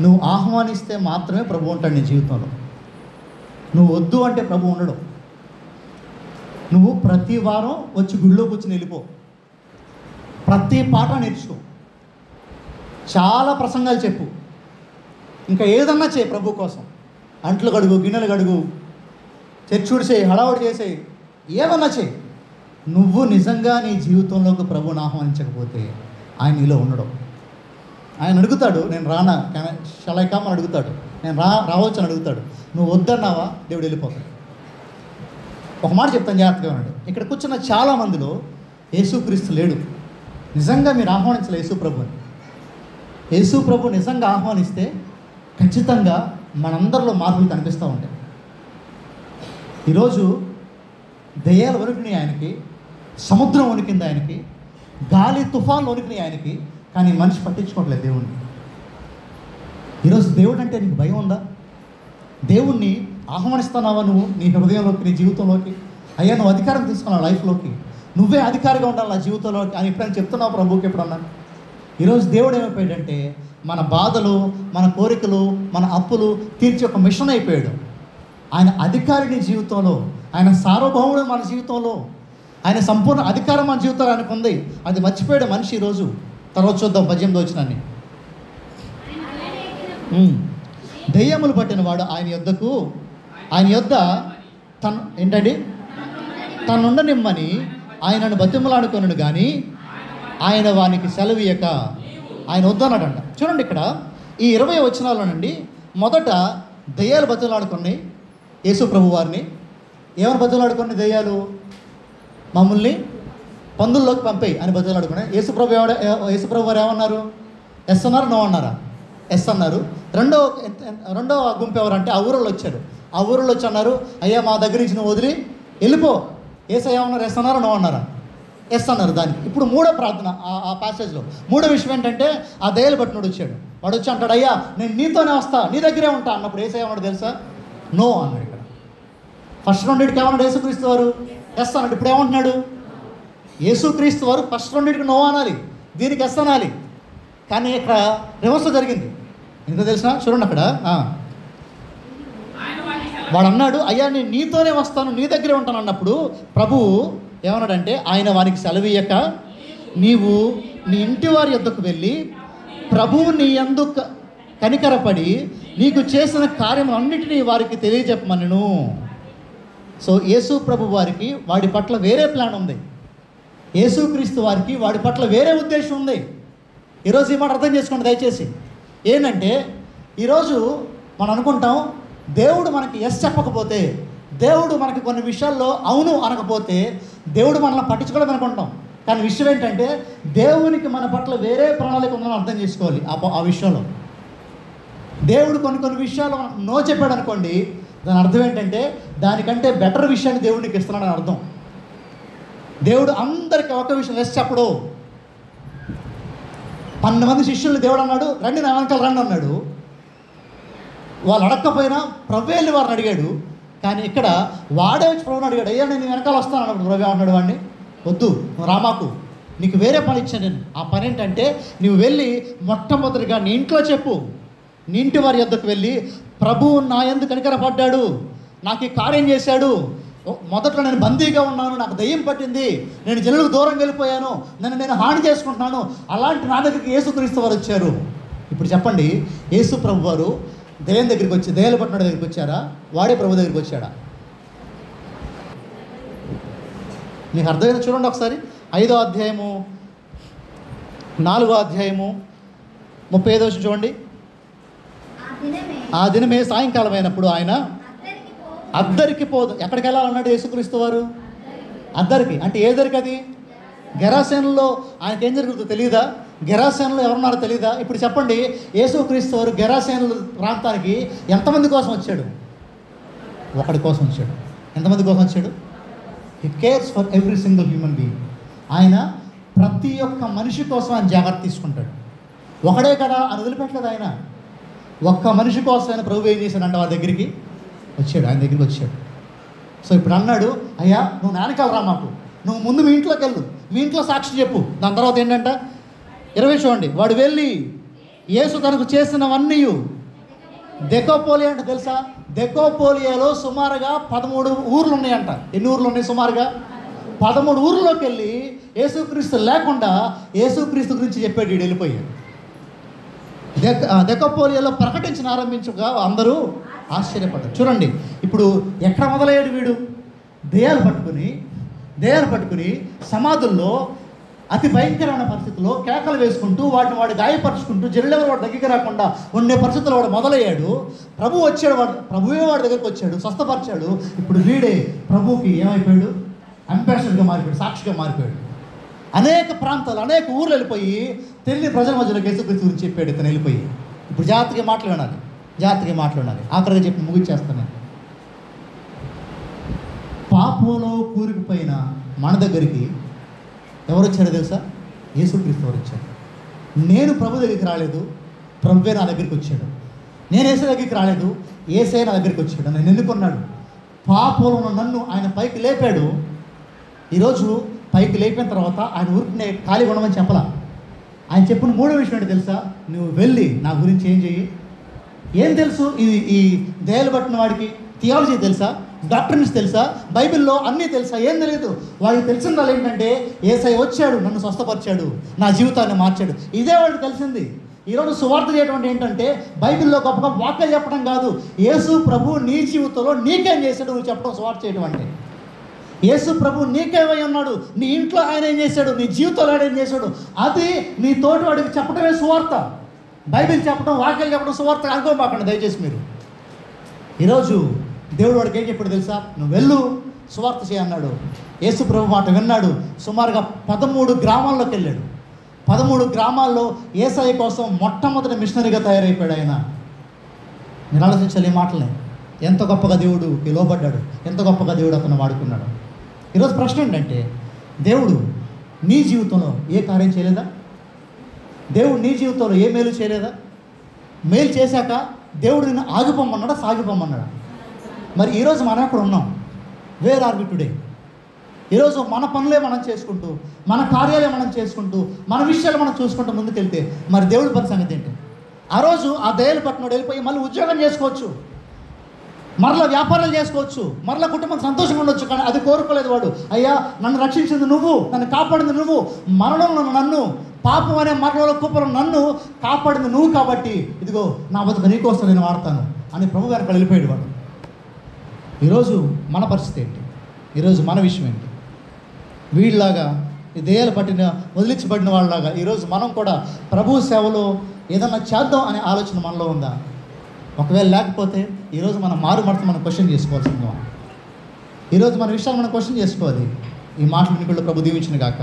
నువ్వు ఆహ్వానిస్తే మాత్రమే ప్రభు ఉంటాడు నీ జీవితంలో. నువ్వు వద్దు అంటే ప్రభు ఉండడు. నువ్వు ప్రతి వారం వచ్చి గుడిలో కూర్చుని వెళ్ళిపో, ప్రతి పాట నేర్చుకో, చాలా ప్రసంగాలు చెప్పు, ఇంకా ఏదన్నా చేయి ప్రభు కోసం. అంట్లు కడుగు, గిన్నెలు కడుగు, చర్చూడు చేయి, హడావుడి చేసేయి, ఏమన్నా చేయి. నువ్వు నిజంగా నీ జీవితంలోకి ప్రభువుని ఆహ్వానించకపోతే ఆయన నీలో ఉండడం. ఆయన అడుగుతాడు, నేను రానా, షలైకామని అడుగుతాడు, నేను రావచ్చు అని అడుగుతాడు. నువ్వు వద్దన్నావా, దేవుడు వెళ్ళిపోతాడు. ఒక మాట చెప్తాను, జాగ్రత్తగా ఉండండి. ఇక్కడ కూర్చున్న చాలామందిలో యేసుక్రీస్తు లేడు. నిజంగా మీరు ఆహ్వానించలే యేసు ప్రభుని. యేసు ప్రభు నిజంగా ఆహ్వానిస్తే ఖచ్చితంగా మనందరిలో మార్పులు కనిపిస్తూ ఉంటాయి. ఈరోజు దయ్యాలు వణికినాయి ఆయనకి, సముద్రం వణికింది ఆయనకి, గాలి తుఫాన్లు వణికినాయి ఆయనకి, కానీ మనిషి పట్టించుకోవట్లేదు దేవుణ్ణి. ఈరోజు దేవుడు అంటే నీకు భయం ఉందా? దేవుణ్ణి ఆహ్వానిస్తున్నావా నువ్వు నీ హృదయంలోకి, నీ జీవితంలోకి? అయ్యా, నువ్వు అధికారం తీసుకున్నావు లైఫ్లోకి, నువ్వే అధికారిగా ఉండాలి నా జీవితంలోకి అని ఎప్పుడైనా చెప్తున్నావు ప్రభువుకి? ఎప్పుడన్నా? ఈరోజు దేవుడు ఏమైపోయాడంటే మన బాధలు, మన కోరికలు, మన అప్పులు తీర్చి ఒక మిషన్ అయిపోయాడు. ఆయన అధికారిని జీవితంలో, ఆయన సార్వభౌముడు మన జీవితంలో, ఆయన సంపూర్ణ అధికారం మన జీవితంలో ఆయనకు ఉంది. అది మర్చిపోయాడు మనిషి ఈరోజు. తర్వాత చూద్దాం 18వ వచనాన్ని. దయ్యములు పట్టిన వాడు ఆయన యొద్ద ఏంటండి తనుండనిమ్మని ఆయనను బతిమలాడుకొనును కానీ ఆయన వానికి సెలవీయక ఆయన వద్దన్నాడంట. చూడండి, ఇక్కడ ఈ 20 వచనాల్లోనండి మొదట దయ్యాలు బతిమలాడుకుని యేసు ప్రభు వారిని ఏమని బతిమలాడుకుని, దయ్యాలు మమ్మల్ని పందుల్లోకి పంపేయి అని బతిమలాడుకుని. యేసు ప్రభు వారు ఏమన్నారు? ఎస్ అన్నారు, నో అన్నారా? ఎస్ అన్నారు. రెండో గుంపు ఎవరంటే ఆ ఊరిలో వచ్చారు. ఆ ఊరిలో వచ్చి అన్నారు, అయ్యా మా దగ్గర నుంచి నువ్వు వదిలి వెళ్ళిపో. యేసయ్య ఏమన్నారు? ఎస్ అన్నారా, నో అన్నారా? ఎస్ అన్నారు. దానికి ఇప్పుడు మూడో ప్రార్థన ఆ ప్యాసేజ్లో మూడో విషయం ఏంటంటే, ఆ దయ్యాలు పట్టినోడు వచ్చాడు. వాడు వచ్చి అంటాడు, అయ్యా నేను నీతోనే వస్తా, నీ దగ్గరే ఉంటా అన్నప్పుడు యేసయ్య ఏమన్నాడు తెలుసా? నో అన్నాడు. ఇక్కడ ఫస్ట్ రెండింటికి ఏమన్నాడు యేసుక్రీస్తు వారు? ఎస్ అన్నాడు. ఇప్పుడు ఏమంటున్నాడు? యేసుక్రీస్తు వారు ఫస్ట్ రెండింటికి నో అనాలి, దీనికి ఎస్ అనాలి. కానీ ఇక్కడ రివర్స్ జరిగింది. ఎందుకు తెలిసిన? చూడండి, అక్కడ వాడు అన్నాడు, అయ్యా నేను నీతోనే వస్తాను, నీ దగ్గరే ఉంటాను అన్నప్పుడు ప్రభువు ఏమన్నాడంటే, ఆయన వానికి సెలవీయక నీవు నీ ఇంటి వారి యొద్దకు వెళ్ళి ప్రభువు నీ యందు కనికరపడి నీకు చేసిన కార్యములన్నిటినీ వారికి తెలియజెప్పమనెను. సో యేసు ప్రభు వారికి వాడి పట్ల వేరే ప్లాన్ ఉంది. యేసుక్రీస్తు వారికి వాడి పట్ల వేరే ఉద్దేశం ఉంది. ఈరోజు ఈ మాట అర్థం చేసుకోండి దయచేసి. ఏంటంటే ఈరోజు మనం అనుకుంటాం, దేవుడు మనకి ఎస్ చెప్పకపోతే, దేవుడు మనకి కొన్ని విషయాల్లో అవును అనకపోతే దేవుడు మనల్ని పట్టించుకోవడం అనుకుంటాం. కానీ విషయం ఏంటంటే దేవునికి మన పట్ల వేరే ప్రణాళిక ఉందని అర్థం చేసుకోవాలి. ఆ విషయంలో దేవుడు కొన్ని విషయాలు మనకు నో చెప్పాడు అనుకోండి, దాని అర్థం ఏంటంటే దానికంటే బెటర్ విషయాన్ని దేవుడికి ఇస్తున్నాడని అర్థం. దేవుడు అందరికీ ఒక విషయం ఎస్ చెప్పడు. 12 మంది శిష్యులు దేవుడు అన్నాడు, రండి నా వెనకాల రండి అన్నాడు. వాళ్ళు అడగకపోయినా ప్రభు వెళ్ళి వారిని అడిగాడు. కానీ ఇక్కడ వాడే వచ్చి ప్రభుని అడిగాడు, అయ్యా నేను వెనకాల వస్తాను అన్నప్పుడు ప్రభు ఏమన్నాడు వాడిని, వద్దు నువ్వు రామాకు, నీకు వేరే పని ఇచ్చాను నేను. ఆ పని ఏంటంటే నువ్వు వెళ్ళి మొట్టమొదటిగా నీ ఇంట్లో చెప్పు, నీ ఇంటి వారి యొద్దకు వెళ్ళి ప్రభువు నా యందు కనికరపడ్డాడు, నాకు ఈ కార్యం చేశాడు, మొదట్లో నేను బందీగా ఉన్నాను, నాకు దయ్యం పట్టింది, నేను జనులకు దూరంగా వెళ్ళిపోయాను, నేను హాని చేసుకుంటున్నాను, అలాంటి నా దగ్గరికి యేసుక్రీస్తు వారు వచ్చారు. ఇప్పుడు చెప్పండి, యేసు ప్రభు వారు దయ్యం దగ్గరికి వచ్చి దయ్యాలు పట్టిన దగ్గరికి వచ్చారా, వాడే ప్రభు దగ్గరికి వచ్చాడా? మీకు అర్థమైంది? చూడండి ఒకసారి 5వ అధ్యాయము 4వ అధ్యాయము 35వ వచనం చూడండి. ఆ దినమే సాయంకాలం అయినప్పుడు ఆయన అద్దరికి పోదు. ఎక్కడికి వెళ్ళాలన్నాడు యేసుక్రీస్తు వారు? అద్దరికి. అంటే ఏ దరికి? అది గెరాసేనులో ఆయనకి ఏం జరుగుతుందో తెలియదా? గెరాసేనలు ఎవరున్నారో తెలీదా? ఇప్పుడు చెప్పండి, యేసుక్రీస్తు వారు గెరాసేనుల ప్రాంతానికి ఎంతమంది కోసం వచ్చాడు? ఒకడి కోసం వచ్చాడు. ఎంతమంది కోసం వచ్చాడు? He cares for every single human being. ఆయన ప్రతి ఒక్క మనిషి కోసం ఆయన జాగ్రత్త తీసుకుంటాడు. ఒకడే కదా అని వదిలిపెట్టలేదు ఆయన. ఒక్క మనిషి కోసం ఆయన ప్రభు ఏం చేశాడంటే వాళ్ళ దగ్గరికి వచ్చాడు, ఆయన దగ్గరికి వచ్చాడు. సో ఇప్పుడు అన్నాడు, అయ్యా నువ్వు నానకాలు రా, మాకు నువ్వు ముందు మీ ఇంట్లోకి వెళ్ళు, మీ ఇంట్లో సాక్షి చెప్పు. దాని తర్వాత ఏంటంట 20 చూడండి, వాడు వెళ్ళి యేసు తనకు చేసినవన్నీ దెకోపోలియా అంటే తెలుసా? దెకోపోలియాలో సుమారుగా 13 ఊర్లు ఉన్నాయంట. ఎన్ని ఊర్లు ఉన్నాయి? సుమారుగా 13 ఊర్లోకి వెళ్ళి యేసుక్రీస్తు లేకుండా యేసుక్రీస్తు గురించి చెప్పాడు. వీడు వెళ్ళిపోయాడు. దెకోపోలియాలో ప్రకటించిన ఆరంభించగా అందరూ ఆశ్చర్యపడ్డారు. చూడండి ఇప్పుడు ఎక్కడ మొదలయ్యాడు వీడు? దెయ్యాలు పట్టుకుని సమాధుల్లో అతి భయంకరమైన పరిస్థితుల్లో కేకలు వేసుకుంటూ వాడు గాయపరుచుకుంటూ జల్లెవరు వాడి దగ్గరికి రాకుండా ఉండే పరిస్థితుల్లో వాడు మొదలయ్యాడు. ప్రభువు వచ్చాడు, ప్రభువే వాడి దగ్గరికి వచ్చాడు, స్వస్థపరిచాడు. ఇప్పుడు వీడే ప్రభువుకి ఏమైపోయాడు? అంబాసిడర్గా మారిపోయాడు, సాక్షిగా మారిపోయాడు. అనేక ప్రాంతాలు, అనేక ఊర్లు వెళ్ళిపోయి తెలియని ప్రజల మధ్యలో యేసుక్రీస్తు గురించి చెప్పాడు. ఇతను వెళ్ళిపోయి ఇప్పుడు జాగ్రత్తగా మాట్లాడాలి. ఆఖరిగా చెప్పి ముగించేస్తాను. పాపంలో కూరుకుపోయిన మన దగ్గరికి ఎవరు వచ్చారో తెలుసా? యేసుక్రీస్తు వారు వచ్చారు. నేను ప్రభు దగ్గరికి రాలేదు, ప్రభువే నా దగ్గరికి వచ్చాడు. నేను యేసు దగ్గరికి రాలేదు, యేసే నా దగ్గరికి వచ్చాడు. నన్ను ఎన్నుకున్నాడు. పాపంలో ఉన్న నన్ను ఆయన పైకి లేపాడు. ఈరోజు పైకి లేపిన తర్వాత ఆయన ఊరికి ఖాళీ ఉండమని చెప్పలా. ఆయన చెప్పిన 3వ విషయం ఏంటో తెలుసా? నువ్వు వెళ్ళి నా గురించి ఏం చెయ్యి. ఏం తెలుసు ఈ దయలు పట్టిన వాడికి? థియాలజీ తెలుసా? డాక్టర్స్ తెలుసా? బైబిల్లో అన్నీ తెలుసా? ఏం తెలియదు. వాడికి తెలిసిందాలు ఏంటంటే యేసయ్య వచ్చాడు, నన్ను స్వస్థపరిచాడు, నా జీవితాన్ని మార్చాడు. ఇదే వాడికి తెలిసింది. ఈరోజు సువార్త చేయడం అంటే ఏంటంటే బైబిల్లో గొప్ప గొప్ప వాక్యాలు చెప్పడం కాదు. యేసు ప్రభు నీ జీవితంలో నీకేం చేశాడు నువ్వు చెప్పడం సువార్త చేయడం అంటే. యేసు ప్రభు నీకేమై ఉన్నాడు, నీ ఇంట్లో ఆయన ఏం చేశాడు, నీ జీవితంలో ఆయన ఏం చేశాడు, అది నీ తోటి వాడికి చెప్పడమే సువార్త. బైబిల్ చెప్పడం, వాక్యాలు చెప్పడం సువార్త అనుకోమాకండి దయచేసి మీరు. ఈరోజు దేవుడు వాడికి ఏం చెప్పాడు తెలుసా? నువ్వు వెళ్ళు, సువార్త చేయన్నాడు. యేసు ప్రభు మాట విన్నాడు. సుమారుగా 13 గ్రామాల్లోకి వెళ్ళాడు. 13 గ్రామాల్లో యేసయ్య కోసం మొట్టమొదటి మిషనరీగా తయారైపోయాడు ఆయన. మీరు ఆలోచించాలి ఈ మాటలే. ఎంత గొప్పగా దేవుడుకి లోబడ్డాడు, ఎంత గొప్పగా దేవుడు అతను వాడుకున్నాడు. ఈరోజు ప్రశ్న ఏంటంటే, దేవుడు నీ జీవితంలో ఏ కార్యం చేయలేదా? దేవుడు నీ జీవితంలో ఏ మేలు చేయలేదా? మేలు చేశాక దేవుడు నిన్ను ఆగిపోమన్నాడా, సాగిపోమన్నాడా? మరి ఈరోజు మనం ఎక్కడ ఉన్నాం? Where are we today? ఈరోజు మన పనులే మనం చేసుకుంటూ, మన కార్యాలే మనం చేసుకుంటూ, మన విషయాలు మనం చూసుకుంటూ ముందుకెళ్తే మరి దేవుడి పని సంగతి ఏంటి? ఆ రోజు ఆ దయలు పట్టినోడు వెళ్ళిపోయి మళ్ళీ ఉద్యోగం చేసుకోవచ్చు, మరలా వ్యాపారాలు చేసుకోవచ్చు, మరలా కుటుంబం సంతోషంగా ఉండొచ్చు. కానీ అది కోరుకోలేదు వాడు. అయ్యా నన్ను రక్షించింది నువ్వు, నన్ను కాపాడింది నువ్వు, మరణంలో నన్ను, పాపం అనే మరణంలో కుప్పలు నన్ను కాపాడింది నువ్వు, కాబట్టి ఇదిగో నా బతుకు నీకోసం నేను వాడతాను అని ప్రభు గారు వెళ్ళిపోయాడు వాడు. ఈరోజు మన పరిస్థితి ఏంటి? ఈరోజు మన విషయం ఏంటి? వీళ్ళలాగా ఈ దెయ్యాలు పట్టిన వదిలించబడిన వాళ్ళలాగా ఈరోజు మనం కూడా ప్రభు సేవలో ఏదన్నా చేద్దాం అనే ఆలోచన మనలో ఉందా? ఒకవేళ లేకపోతే ఈరోజు మనం మనసు మనం క్వశ్చన్ చేసుకోవాల్సిందా? ఈరోజు మన విషయాలు మనం క్వశ్చన్ చేసుకోవాలి. ఈ మాటలు మీకు ప్రభు దీవించిన గాక.